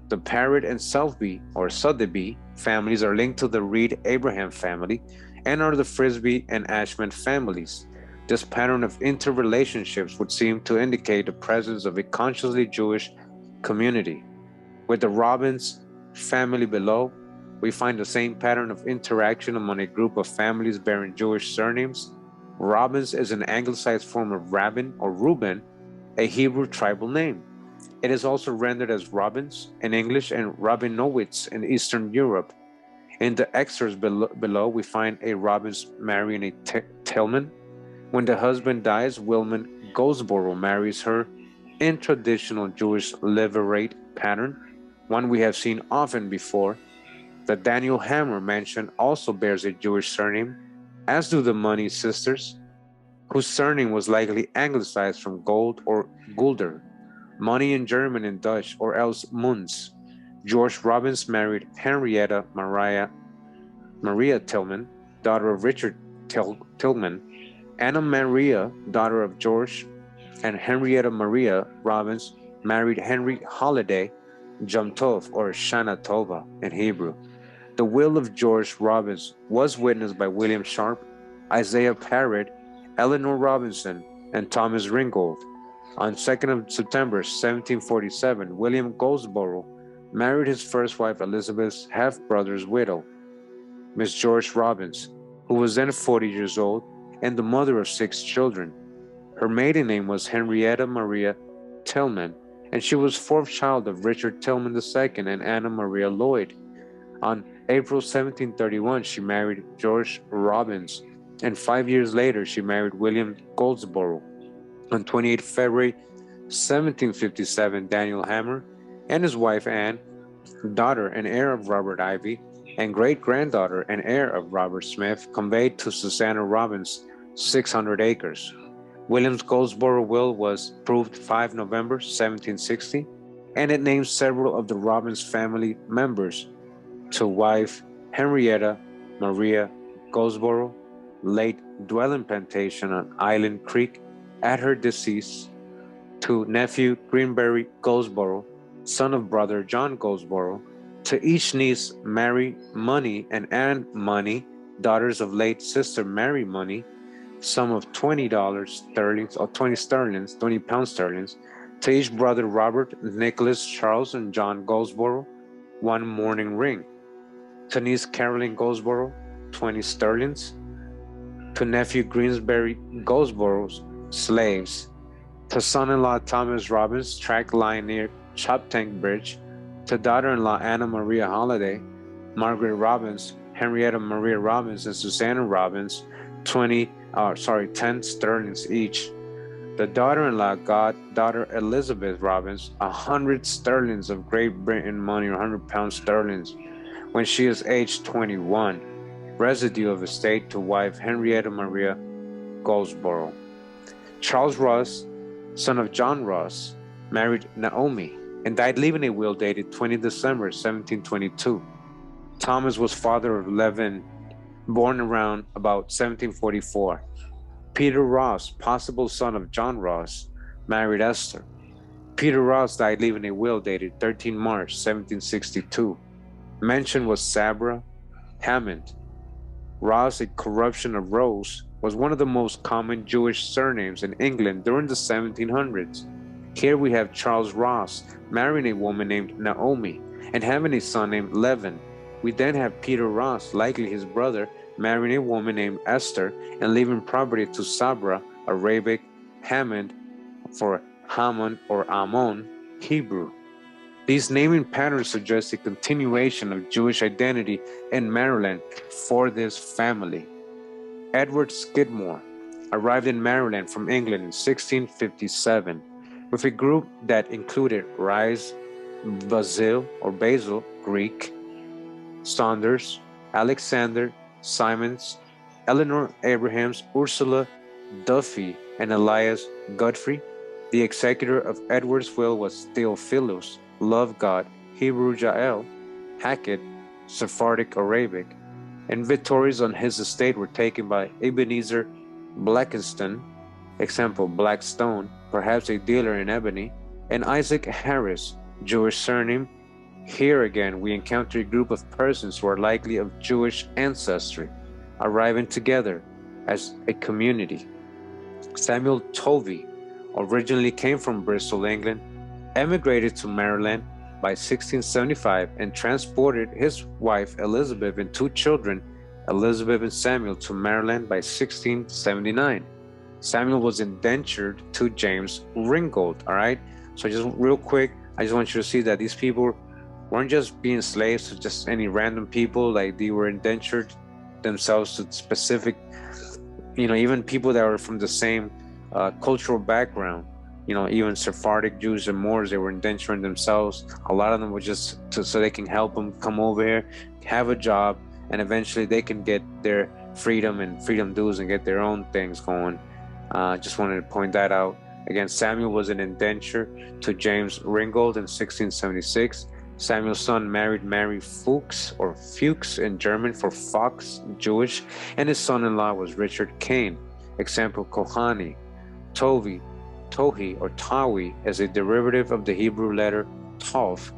The Parrott and Southby, or Sotheby, families are linked to the Reed-Abraham family and are the Frisbee and Ashman families. This pattern of interrelationships would seem to indicate the presence of a consciously Jewish community. With the Robbins family below, we find the same pattern of interaction among a group of families bearing Jewish surnames. Robbins is an anglicized form of Rabin or Reuben, a Hebrew tribal name. It is also rendered as Robbins in English and Rabinowitz in Eastern Europe. In the excerpts below, we find a Robbins marrying a Tillman. When the husband dies, Wilman Goldsborough marries her in traditional Jewish levirate pattern, one we have seen often before. The Daniel Hammer mentioned also bears a Jewish surname, as do the Money sisters, whose surname was likely anglicized from Gold or Gulder, money in German and Dutch, or else Munz. George Robbins married Henrietta Maria Tillman, daughter of Richard Tillman. Anna Maria, daughter of George, and Henrietta Maria Robbins married Henry Holiday Jomtov, or Shana Tova in Hebrew. The will of George Robbins was witnessed by William Sharp, Isaiah Parrott, Eleanor Robinson, and Thomas Ringgold. On 2nd of September 1747, William Goldsborough married his first wife Elizabeth's half-brother's widow, Miss George Robbins, who was then 40 years old and the mother of 6 children. Her maiden name was Henrietta Maria Tillman, and she was 4th child of Richard Tillman II and Anna Maria Lloyd. On April 1731, she married George Robbins, and 5 years later, she married William Goldsborough. On 28 February 1757, Daniel Hammer and his wife Anne, daughter and heir of Robert Ivy, and great-granddaughter and heir of Robert Smith, conveyed to Susanna Robbins 600 acres. William's Goldsborough will was proved 5 November 1760, and it names several of the Robbins family members: to wife Henrietta Maria Goldsborough, late dwelling plantation on Island Creek at her decease; to nephew Greenberry Goldsborough, son of brother John Goldsborough; to each niece Mary Money and Anne Money, daughters of late sister Mary Money, sum of $20 sterling, or 20 sterlings, 20 pounds sterling; to each brother Robert, Nicholas, Charles, and John Goldsborough, 1 mourning ring; to niece Caroline Goldsborough, 20 sterlings; to nephew Greensbury Goldsborough's slaves; to son-in-law Thomas Robbins, tract lying near Choptank Bridge; to daughter-in-law Anna Maria Holiday, Margaret Robbins, Henrietta Maria Robbins, and Susanna Robbins, 10 sterlings each; the daughter-in-law daughter Elizabeth Robbins, 100 sterlings of Great Britain money, or 100 pounds sterling, when she is aged 21, residue of estate to wife Henrietta Maria Goldsborough. Charles Ross, son of John Ross, married Naomi and died leaving a will dated 20 December 1722. Thomas was father of Levin, born around about 1744. Peter Ross, possible son of John Ross, married Esther. Peter Ross died leaving a will dated 13 March 1762. Mentioned was Sabra Hammond. Ross, a corruption of Rose, was one of the most common Jewish surnames in England during the 1700s. Here we have Charles Ross marrying a woman named Naomi and having a son named Levin. We then have Peter Ross, likely his brother, marrying a woman named Esther and leaving property to Sabra, Arabic, Hammond for Hammon or Ammon, Hebrew. These naming patterns suggest a continuation of Jewish identity in Maryland for this family. Edward Skidmore arrived in Maryland from England in 1657. with a group that included Rise, Basil, Greek, Saunders, Alexander, Simons, Eleanor Abrahams, Ursula, Duffy, and Elias Godfrey. The executor of Edward's will was Theophilus, Love God, Hebrew Jael, Hackett, Sephardic Arabic. Inventories on his estate were taken by Ebenezer Blackiston, example Blackstone, perhaps a dealer in ebony, and Isaac Harris, Jewish surname. Here again, we encounter a group of persons who are likely of Jewish ancestry, arriving together as a community. Samuel Tovey originally came from Bristol, England, emigrated to Maryland by 1675, and transported his wife Elizabeth and two children, Elizabeth and Samuel, to Maryland by 1679. Samuel was indentured to James Ringgold, all right? So just real quick, I just want you to see that these people weren't just being slaves to just any random people, like they were indentured themselves to specific, even people that were from the same cultural background. Even Sephardic Jews and Moors, they were indenturing themselves. A lot of them were just so they can help them come over here, have a job, and eventually they can get their freedom and freedom dues and get their own things going. Just wanted to point that out. Again, Samuel was an indenture to James Ringgold in 1676. Samuel's son married Mary Fuchs, or Fuchs in German for Fox, Jewish, and his son-in-law was Richard Kane. Example, Kohani. Tohi or Tawi is a derivative of the Hebrew letter Tov,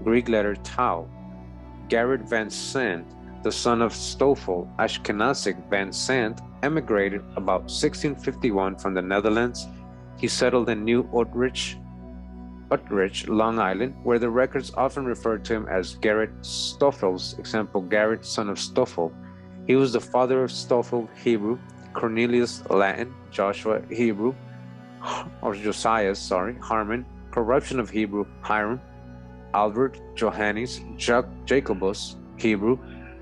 Greek letter Tau. Gerrit van Sant, the son of Stoffel, Ashkenazic van Sant, emigrated about 1651 from the Netherlands. He settled in New Utrecht, Long Island, where the records often refer to him as Gerrit Stoffels. Example, Gerrit, son of Stoffel. He was the father of Stoffel, Hebrew, Cornelius, Latin, Joshua, Hebrew, or Josias, Harmon, corruption of Hebrew, Hiram, Albert, Johannes, Jacobus, Hebrew,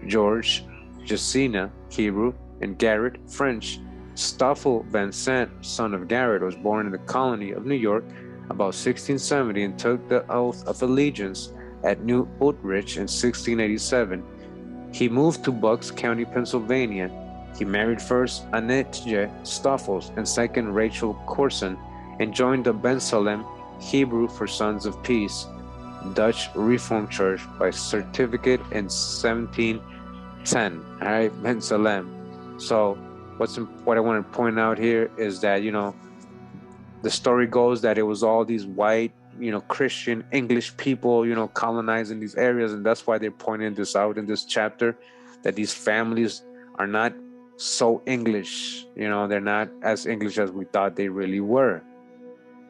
George, Jacina, Hebrew, and Garrett, French. Stoffel Van Sant, son of Garrett, was born in the colony of New York about 1670 and took the oath of allegiance at New Utrecht in 1687. He moved to Bucks County, Pennsylvania. He married first Annetje Stoffels and second Rachel Corson, and joined the Ben Salem Hebrew for Sons of Peace Dutch Reformed Church by certificate in 1710. All right, Ben Salem. So what I want to point out here is that, the story goes that it was all these white, Christian English people, colonizing these areas. And that's why they're pointing this out in this chapter, that these families are not so English, they're not as English as we thought they really were.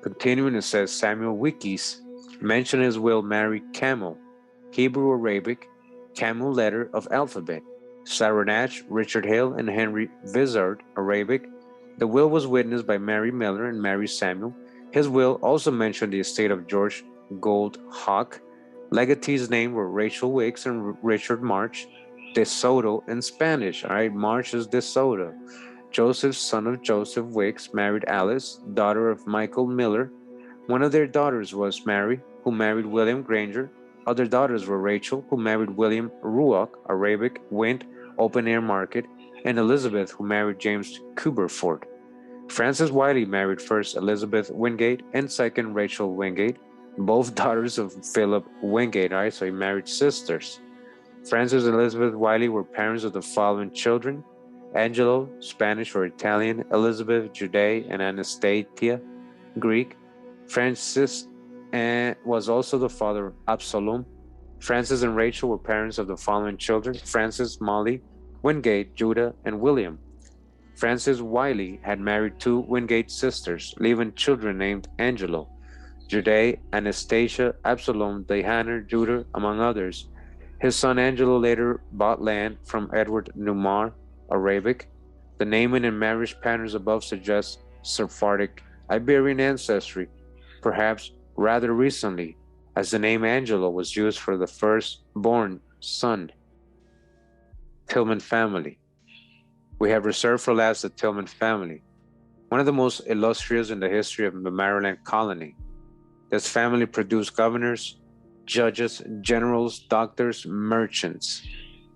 Continuing, it says Samuel Wikis mentioned his will marry Camel, Hebrew Arabic, Camel letter of alphabet, Sarah Nash, Richard Hale, and Henry Vizard, Arabic. The will was witnessed by Mary Miller and Mary Samuel. His will also mentioned the estate of George Gold Hawk. Legatees' names were Rachel Wicks and Richard March. De Soto in Spanish, all right? March is De Soto. Joseph, son of Joseph Wicks, married Alice, daughter of Michael Miller. One of their daughters was Mary, who married William Granger. Other daughters were Rachel, who married William Ruach, Arabic, Wind, Open Air Market, and Elizabeth, who married James Cuberford. Frances Wiley married first Elizabeth Wingate and second Rachel Wingate, both daughters of Philip Wingate, all right? So he married sisters. Frances and Elizabeth Wiley were parents of the following children: Angelo, Spanish or Italian; Elizabeth, Judaic; and Anastasia, Greek. Francis was also the father of Absalom. Francis and Rachel were parents of the following children: Francis, Molly, Wingate, Judah, and William. Frances Wiley had married two Wingate sisters, leaving children named Angelo, Judaic, Anastasia, Absalom, Diana, Judah, among others. His son Angelo later bought land from Edward Numar, Arabic. The naming and marriage patterns above suggest Sephardic Iberian ancestry, perhaps rather recently, as the name Angelo was used for the firstborn son. Tillman family. We have reserved for last the Tillman family, one of the most illustrious in the history of the Maryland colony. This family produced governors, judges, generals, doctors, merchants.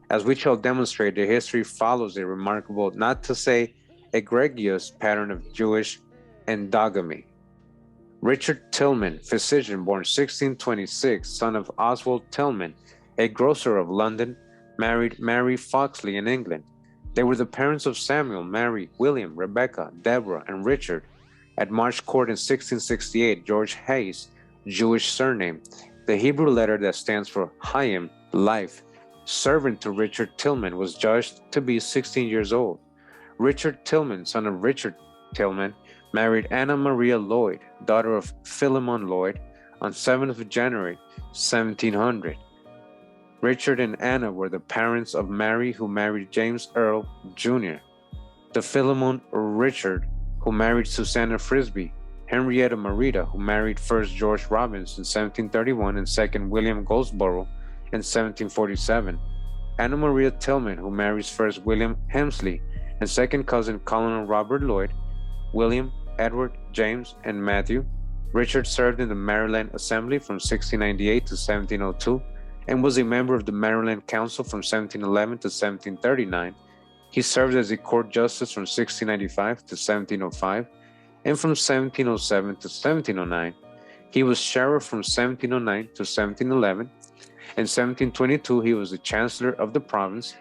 As we shall demonstrate, the history follows a remarkable, not to say egregious, pattern of Jewish endogamy. Richard Tillman, physician, born 1626, son of Oswald Tillman, a grocer of London, married Mary Foxley in England. They were the parents of Samuel, Mary, William, Rebecca, Deborah, and Richard. At March Court in 1668, George Hayes, Jewish surname, the Hebrew letter that stands for Hayim, life, servant to Richard Tillman, was judged to be 16 years old. Richard Tillman, son of Richard Tillman, married Anna Maria Lloyd, daughter of Philemon Lloyd, on 7th of January, 1700. Richard and Anna were the parents of Mary, who married James Earl, Jr., the Philemon Richard, who married Susanna Frisbee, Henrietta Marita, who married first George Robbins in 1731 and second William Goldsborough in 1747, Anna Maria Tillman, who marries first William Hemsley and second cousin Colonel Robert Lloyd, William, Edward, James, and Matthew. Richard served in the Maryland Assembly from 1698 to 1702 and was a member of the Maryland Council from 1711 to 1739. He served as a court justice from 1695 to 1705 and from 1707 to 1709. He was sheriff from 1709 to 1711. In 1722, he was the chancellor of the province.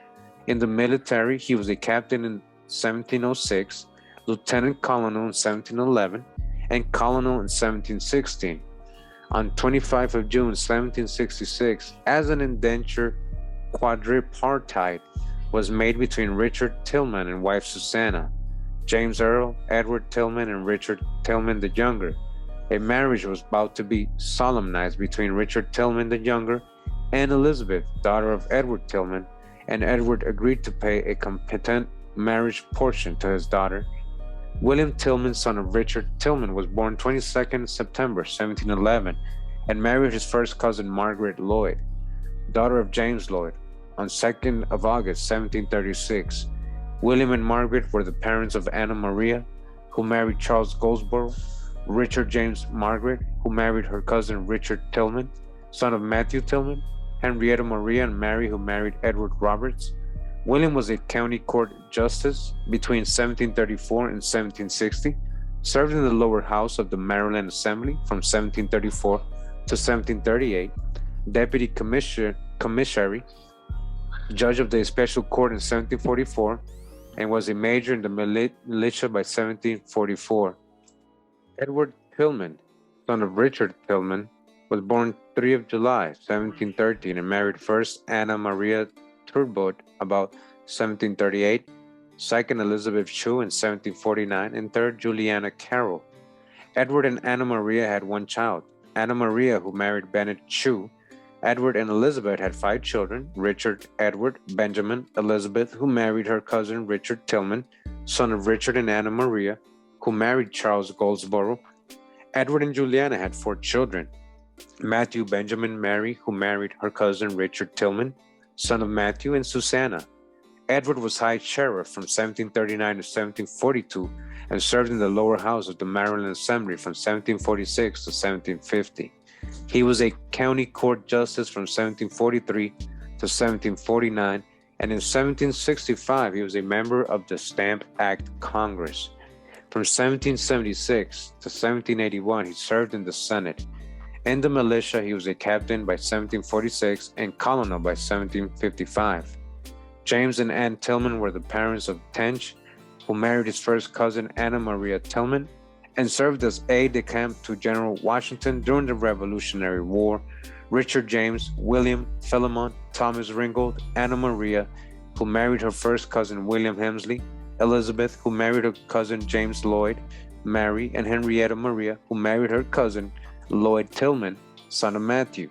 In the military, he was a captain in 1706, lieutenant colonel in 1711, and colonel in 1716. On 25th of June 1766, as an indenture quadripartite was made between Richard Tillman and wife Susanna, James Earl, Edward Tillman, and Richard Tillman the Younger. A marriage was about to be solemnized between Richard Tillman the Younger and Elizabeth, daughter of Edward Tillman, and Edward agreed to pay a competent marriage portion to his daughter. William Tillman, son of Richard Tillman, was born 22nd September 1711 and married his first cousin Margaret Lloyd, daughter of James Lloyd, on 2nd of August 1736. William and Margaret were the parents of Anna Maria, who married Charles Goldsborough, Richard James Margaret, who married her cousin Richard Tillman, son of Matthew Tillman, Henrietta Maria and Mary, who married Edward Roberts. William was a county court justice between 1734 and 1760, served in the lower house of the Maryland Assembly from 1734 to 1738, deputy commissary, judge of the special court in 1744, and was a major in the militia by 1744. Edward Tillman, son of Richard Tillman, was born 3 of July, 1713, and married first Anna Maria Turbotte about 1738, second Elizabeth Shue in 1749, and third Juliana Carroll. Edward and Anna Maria had one child, Anna Maria, who married Bennett Shue. Edward and Elizabeth had 5 children, Richard, Edward, Benjamin, Elizabeth, who married her cousin Richard Tillman, son of Richard and Anna Maria, who married Charles Goldsborough. Edward and Juliana had 4 children, Matthew, Benjamin, Mary, who married her cousin Richard Tillman, son of Matthew, and Susanna. Edward was High Sheriff from 1739 to 1742 and served in the lower house of the Maryland Assembly from 1746 to 1750. He was a county court justice from 1743 to 1749, and in 1765 he was a member of the Stamp Act Congress. From 1776 to 1781 he served in the Senate. In the militia he was a captain by 1746 and colonel by 1755. James and Ann Tillman were the parents of Tench, who married his first cousin Anna Maria Tillman and served as aide-de-camp to General Washington during the Revolutionary War. Richard James, William, Philemon, Thomas Ringgold, Anna Maria, who married her first cousin William Hemsley, Elizabeth, who married her cousin James Lloyd, Mary, and Henrietta Maria, who married her cousin Lloyd Tillman, son of Matthew.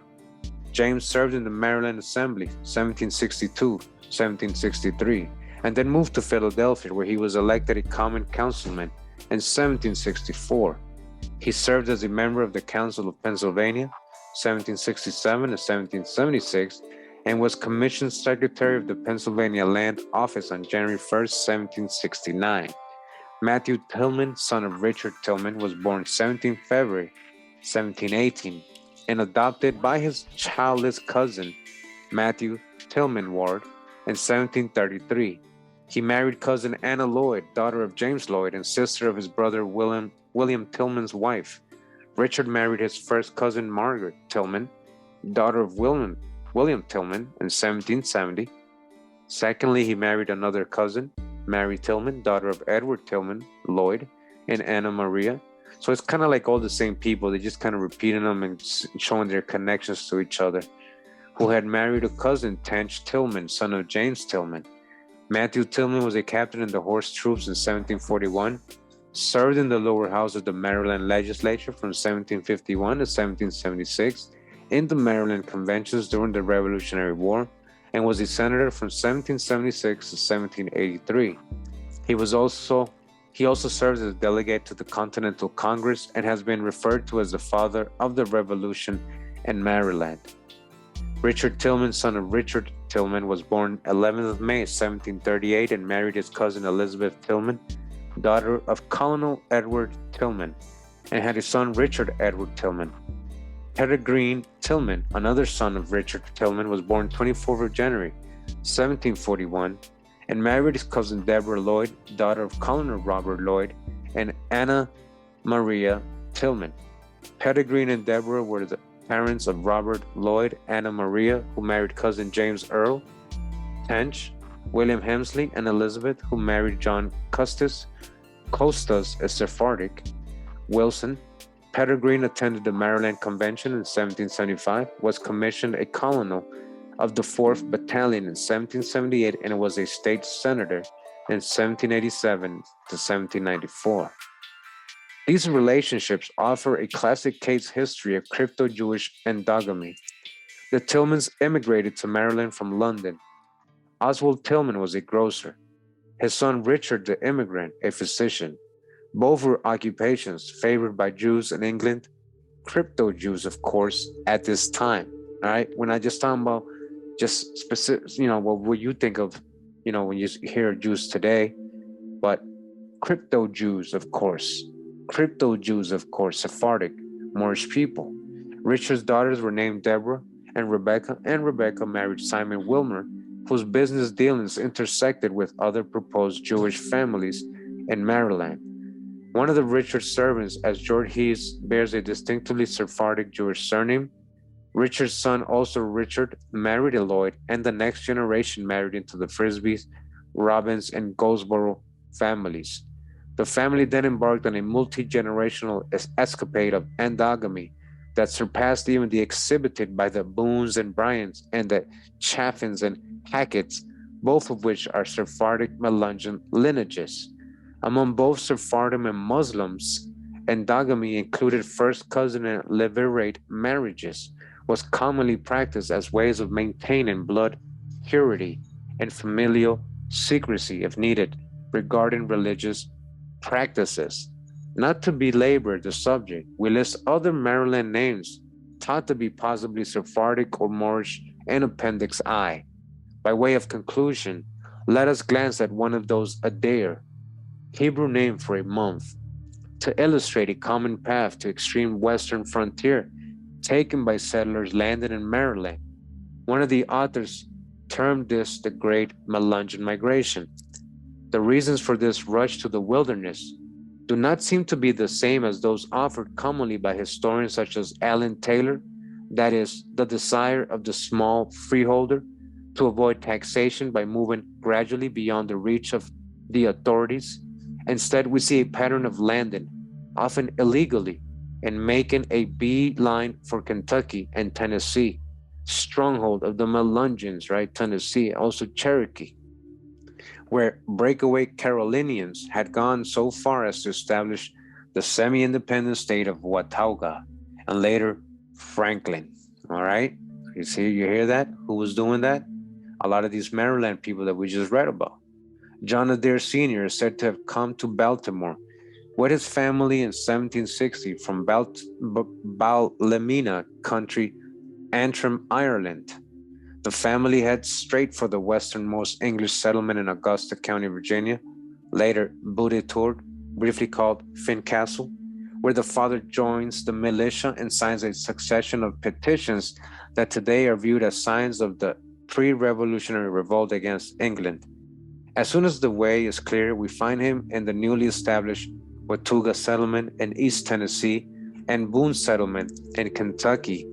James served in the Maryland Assembly, 1762, 1763, and then moved to Philadelphia, where he was elected a common councilman in 1764. He served as a member of the Council of Pennsylvania, 1767 and 1776, and was commissioned secretary of the Pennsylvania Land Office on January 1st, 1769. Matthew Tillman, son of Richard Tillman, was born 17 February 1718, and adopted by his childless cousin, Matthew Tillman Ward, in 1733. He married cousin Anna Lloyd, daughter of James Lloyd and sister of his brother William Tillman's wife. Richard married his first cousin Margaret Tillman, daughter of William Tillman, in 1770. Secondly, he married another cousin, Mary Tillman, daughter of Edward Tillman Lloyd and Anna Maria. So it's kind of like all the same people. They just kind of repeating them and showing their connections to each other. Who had married a cousin, Tench Tillman, son of James Tillman. Matthew Tillman was a captain in the horse troops in 1741, served in the lower house of the Maryland legislature from 1751 to 1776, in the Maryland conventions during the Revolutionary War, and was a senator from 1776 to 1783. He also served as a delegate to the Continental Congress and has been referred to as the father of the Revolution in Maryland. Richard Tillman, son of Richard Tillman, was born 11th of May, 1738, and married his cousin Elizabeth Tillman, daughter of Colonel Edward Tillman, and had a son Richard Edward Tillman. Peregrine Tillman, another son of Richard Tillman, was born 24th of January, 1741, and married his cousin Deborah Lloyd, daughter of Colonel Robert Lloyd, and Anna Maria Tillman. Peregrine and Deborah were the parents of Robert Lloyd, Anna Maria, who married cousin James Earl, Tench, William Hemsley, and Elizabeth, who married John Custis, a Sephardic, Wilson. Peregrine attended the Maryland Convention in 1775, was commissioned a colonel of the 4th Battalion in 1778, and was a state senator in 1787 to 1794. These relationships offer a classic case history of crypto-Jewish endogamy. The Tillmans immigrated to Maryland from London. Oswald Tillman was a grocer. His son Richard the immigrant, a physician. Both were occupations favored by Jews in England, crypto-Jews, of course, at this time. All right, we're not just talking about just specific, what you think of, when you hear Jews today, but crypto-Jews, of course. Crypto-Jews, of course, Sephardic, Moorish people. Richard's daughters were named Deborah and Rebecca married Simon Wilmer, whose business dealings intersected with other proposed Jewish families in Maryland. One of the Richard's servants, as George Hees, bears a distinctively Sephardic Jewish surname. Richard's son, also Richard, married a Lloyd, and the next generation married into the Frisbees, Robbins, and Goldsboro families. The family then embarked on a multi-generational escapade of endogamy that surpassed even the exhibited by the Boones and Bryants and the Chaffins and Hackett's, both of which are Sephardic Melungeon lineages. Among both Sephardim and Muslims, endogamy included first cousin and levirate marriages, was commonly practiced as ways of maintaining blood purity and familial secrecy if needed regarding religious practices. Not to belabor the subject, we list other Maryland names thought to be possibly Sephardic or Moorish in Appendix I. By way of conclusion, let us glance at one of those Adair, Hebrew name for a month, to illustrate a common path to extreme western frontier taken by settlers landed in Maryland. One of the authors termed this the Great Melungeon Migration. The reasons for this rush to the wilderness do not seem to be the same as those offered commonly by historians such as Alan Taylor, that is, the desire of the small freeholder to avoid taxation by moving gradually beyond the reach of the authorities. Instead, we see a pattern of landing, often illegally, and making a beeline for Kentucky and Tennessee, stronghold of the Melungeons, right? Tennessee, also Cherokee, where breakaway Carolinians had gone so far as to establish the semi-independent state of Watauga and later Franklin. All right, you hear that? Who was doing that? A lot of these Maryland people that we just read about. John Adair Sr. is said to have come to Baltimore with his family in 1760 from Ballymena country, Antrim, Ireland. The family heads straight for the westernmost English settlement in Augusta County, Virginia, later Boudetourt, briefly called Fincastle, where the father joins the militia and signs a succession of petitions that today are viewed as signs of the pre-revolutionary revolt against England. As soon as the way is clear, we find him in the newly established Watauga settlement in East Tennessee and Boone settlement in Kentucky,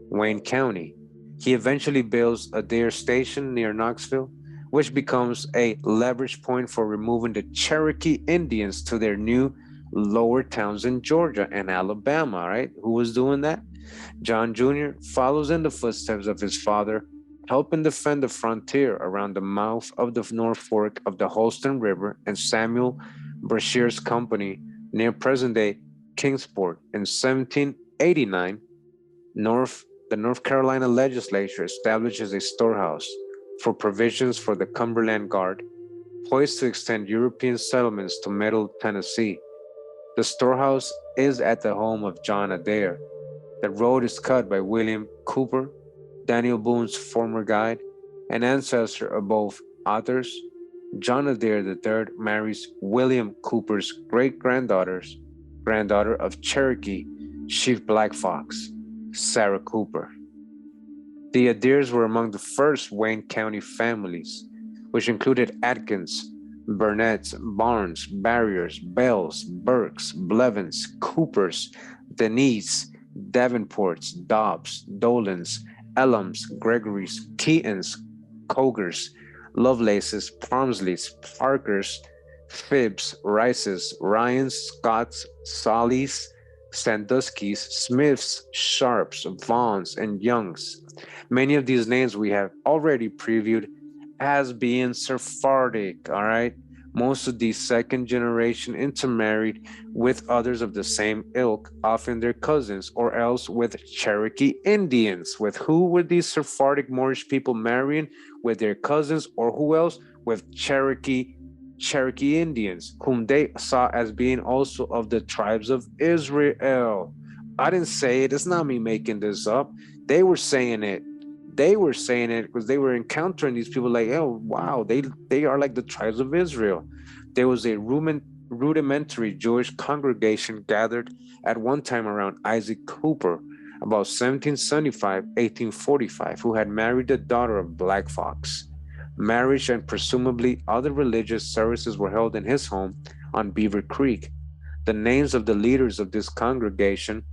Wayne County. He eventually builds Adair Station near Knoxville, which becomes a leverage point for removing the Cherokee Indians to their new lower towns in Georgia and Alabama, right? Who was doing that? John Jr. follows in the footsteps of his father, helping defend the frontier around the mouth of the North Fork of the Holston River and Samuel Brashear's company near present-day Kingsport. In 1789, the North Carolina legislature establishes a storehouse for provisions for the Cumberland Guard, poised to extend European settlements to Middle Tennessee. The storehouse is at the home of John Adair. The road is cut by William Cooper, Daniel Boone's former guide, and ancestor of both authors. John Adair III marries William Cooper's granddaughter of Cherokee Chief Black Fox, Sarah Cooper. The Adairs were among the first Wayne County families, which included Atkins, Burnett's, Barnes, Barriers, Bells, Burks, Blevins, Coopers, Denise, Davenports, Dobbs, Dolans, Ellams, Gregorys, Keatons, Cogers, Lovelaces, Parmsleys, Parkers, Phibbs, Rices, Ryans, Scotts, Sollys, Sanduskys, Smiths, Sharps, Vaughns, and Youngs. Many of these names we have already previewed as being Sephardic, all right? Most of these second generation intermarried with others of the same ilk, often their cousins, or else with Cherokee Indians. With who were these Sephardic Moorish people marrying? With their cousins, or who else? With Cherokee Indians, whom they saw as being also of the tribes of Israel. I didn't say it. It's not me making this up. They were saying it. They were saying it because they were encountering these people like, oh, wow, they are like the tribes of Israel. There was a rudimentary Jewish congregation gathered at one time around Isaac Cooper, about 1775, 1845, who had married the daughter of Black Fox. Marriage and presumably other religious services were held in his home on Beaver Creek. The names of the leaders of this congregation,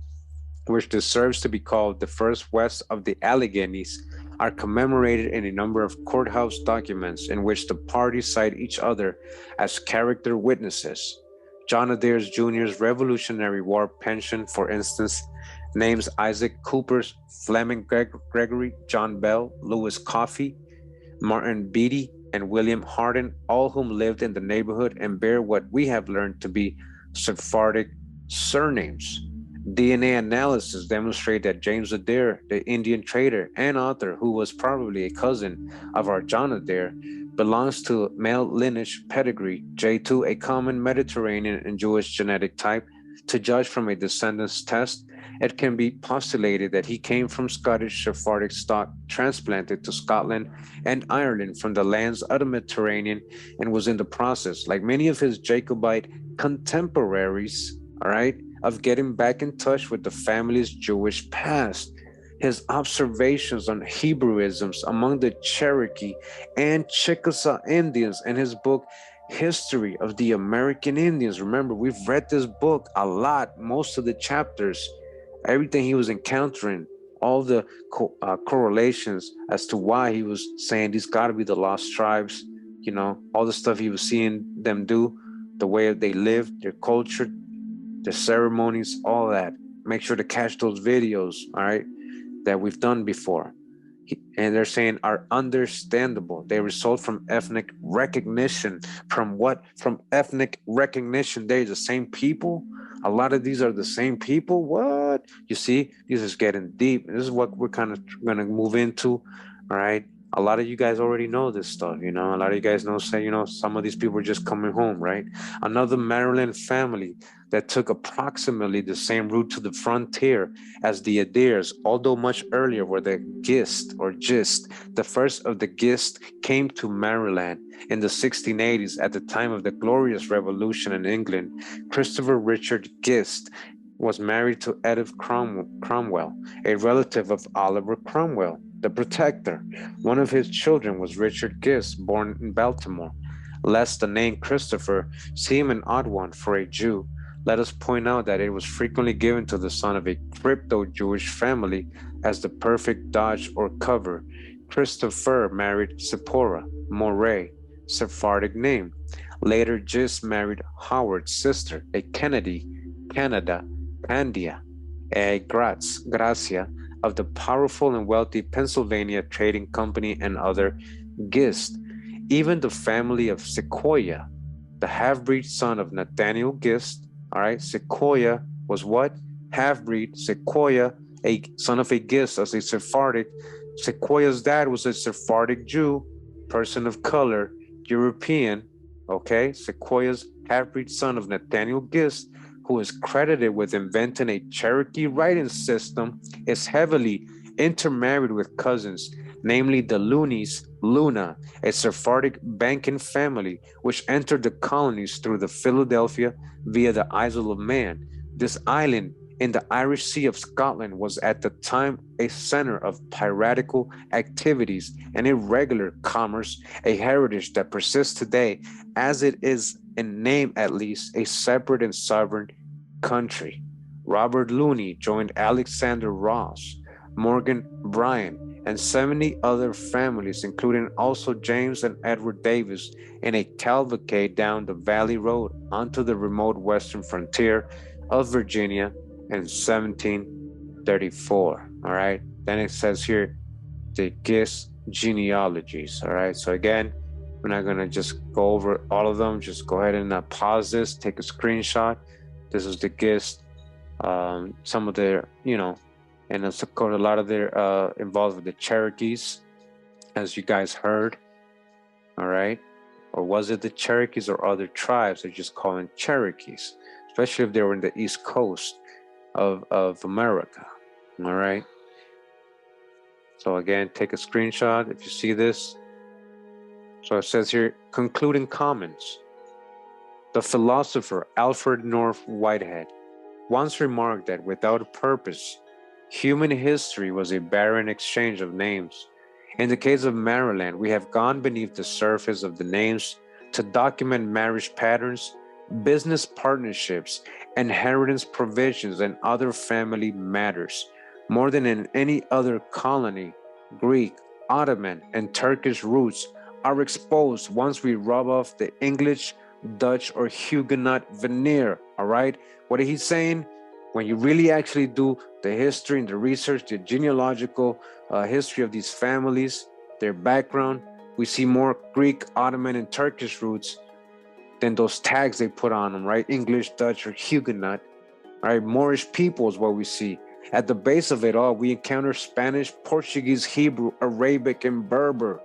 which deserves to be called the first west of the Alleghenies, are commemorated in a number of courthouse documents in which the parties cite each other as character witnesses. John Adair Jr.'s Revolutionary War pension, for instance, names Isaac Cooper's Fleming Gregory, John Bell, Lewis Coffey, Martin Beatty, and William Hardin, all whom lived in the neighborhood and bear what we have learned to be Sephardic surnames. DNA analysis demonstrate that James Adair, the Indian trader and author who was probably a cousin of our John Adair, belongs to male lineage pedigree J2, a common Mediterranean and Jewish genetic type. To judge from a descendants test, it can be postulated that he came from Scottish Sephardic stock transplanted to Scotland and Ireland from the lands of the Mediterranean, and was in the process, like many of his Jacobite contemporaries, all right, of getting back in touch with the family's Jewish past. His observations on Hebrewisms among the Cherokee and Chickasaw Indians in his book, History of the American Indians. Remember, we've read this book a lot, most of the chapters, everything he was encountering, all the correlations as to why he was saying these got to be the lost tribes, you know, all the stuff he was seeing them do, the way they lived, their culture, the ceremonies, all that. Make sure to catch those videos, all right, that we've done before. And they're saying are understandable. They result from ethnic recognition. From what? From ethnic recognition. They're the same people. A lot of these are the same people. What? You see, this is getting deep. This is what we're kind of going to move into, all right? A lot of you guys already know this stuff, you know. A lot of you guys know, say, you know, some of these people are just coming home, right? Another Maryland family that took approximately the same route to the frontier as the Adairs, although much earlier, were the Gist or Gist. The first of the Gist came to Maryland in the 1680s at the time of the Glorious Revolution in England. Christopher Richard Gist was married to Edith Cromwell, a relative of Oliver Cromwell, the Protector. One of his children was Richard Gist, born in Baltimore. Lest the name Christopher seem an odd one for a Jew, let us point out that it was frequently given to the son of a crypto-Jewish family as the perfect dodge or cover. Christopher married Zipporah, Moray, Sephardic name. Later, Gist married Howard's sister, a Kennedy, Canada, Candia, a Gracia of the powerful and wealthy Pennsylvania Trading Company and other Gist. Even the family of Sequoyah, the half-breed son of Nathaniel Gist, all right, Sequoyah was what? Half-breed, Sequoyah, a son of a Gist as a Sephardic. Sequoyah's dad was a Sephardic Jew, person of color, European, okay? Sequoyah's half-breed son of Nathaniel Gist, who is credited with inventing a Cherokee writing system, is heavily intermarried with cousins, namely the Loonies, Luna, a Sephardic banking family which entered the colonies through the Philadelphia via the Isle of Man. This island in the Irish Sea of Scotland was at the time a center of piratical activities and irregular commerce, a heritage that persists today as it is in name at least a separate and sovereign country. Robert Looney joined Alexander Ross, Morgan Bryan, and 70 other families, including also James and Edward Davis, in a cavalcade down the Valley Road onto the remote western frontier of Virginia in 1734. All right. Then it says here the Gist genealogies. All right. So again, we're not going to just go over all of them. Just go ahead and pause this, take a screenshot. This is the Gist. Some of their, and it's a lot of their involved with the Cherokees, as you guys heard. All right. Or was it the Cherokees or other tribes? They're just calling Cherokees, especially if they were in the East Coast of America. All right. So again, take a screenshot if you see this. So it says here, concluding comments. The philosopher Alfred North Whitehead once remarked that without a purpose, human history was a barren exchange of names. In the case of Maryland, we have gone beneath the surface of the names to document marriage patterns, business partnerships, inheritance provisions, and other family matters. More than in any other colony, Greek, Ottoman, and Turkish roots are exposed once we rub off the English, Dutch, or Huguenot veneer, all right? What he's saying, when you really actually do the history and the research, the genealogical history of these families, their background, we see more Greek, Ottoman, and Turkish roots than those tags they put on them, right? English, Dutch, or Huguenot, all right? Moorish people is what we see. At the base of it all, we encounter Spanish, Portuguese, Hebrew, Arabic, and Berber.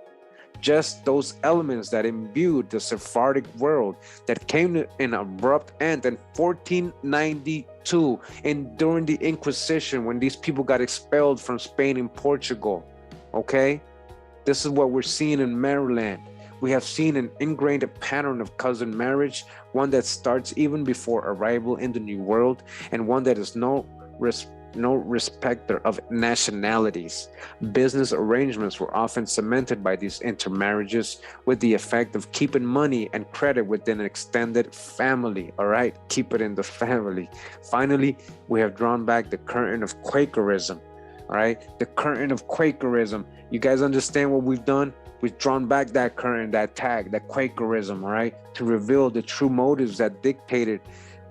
Just those elements that imbued the Sephardic world that came to an abrupt end in 1492 and during the Inquisition when these people got expelled from Spain and Portugal, okay? This is what we're seeing in Maryland. We have seen an ingrained pattern of cousin marriage, one that starts even before arrival in the New World, and one that is no respecter of nationalities. Business arrangements were often cemented by these intermarriages with the effect of keeping money and credit within an extended family. All right, keep it in the family. Finally, we have drawn back the curtain of Quakerism. All right, the curtain of Quakerism. You guys understand what we've done? We've drawn back that curtain, that tag, that Quakerism, all right, to reveal the true motives that dictated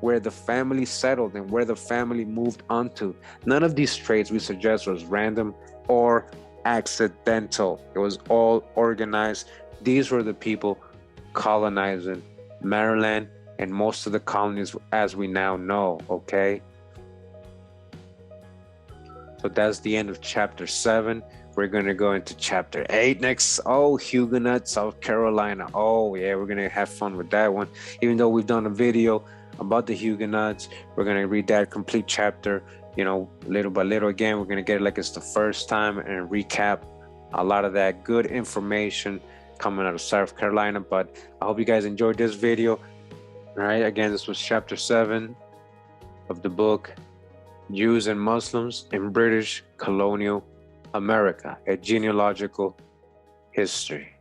where the family settled and where the family moved on to. None of these traits we suggest was random or accidental. It was all organized. These were the people colonizing Maryland and most of the colonies as we now know, okay? So that's the end of chapter 7. We're going to go into chapter 8 next. Oh, Huguenot, South Carolina. Oh, yeah, we're going to have fun with that one. Even though we've done a video about the Huguenots, we're going to read that complete chapter, little by little. Again, we're going to get it like it's the first time and recap a lot of that good information coming out of South Carolina. But I hope you guys enjoyed this video. All right, again, this was chapter 7 of the book Jews and Muslims in British Colonial America, a genealogical history.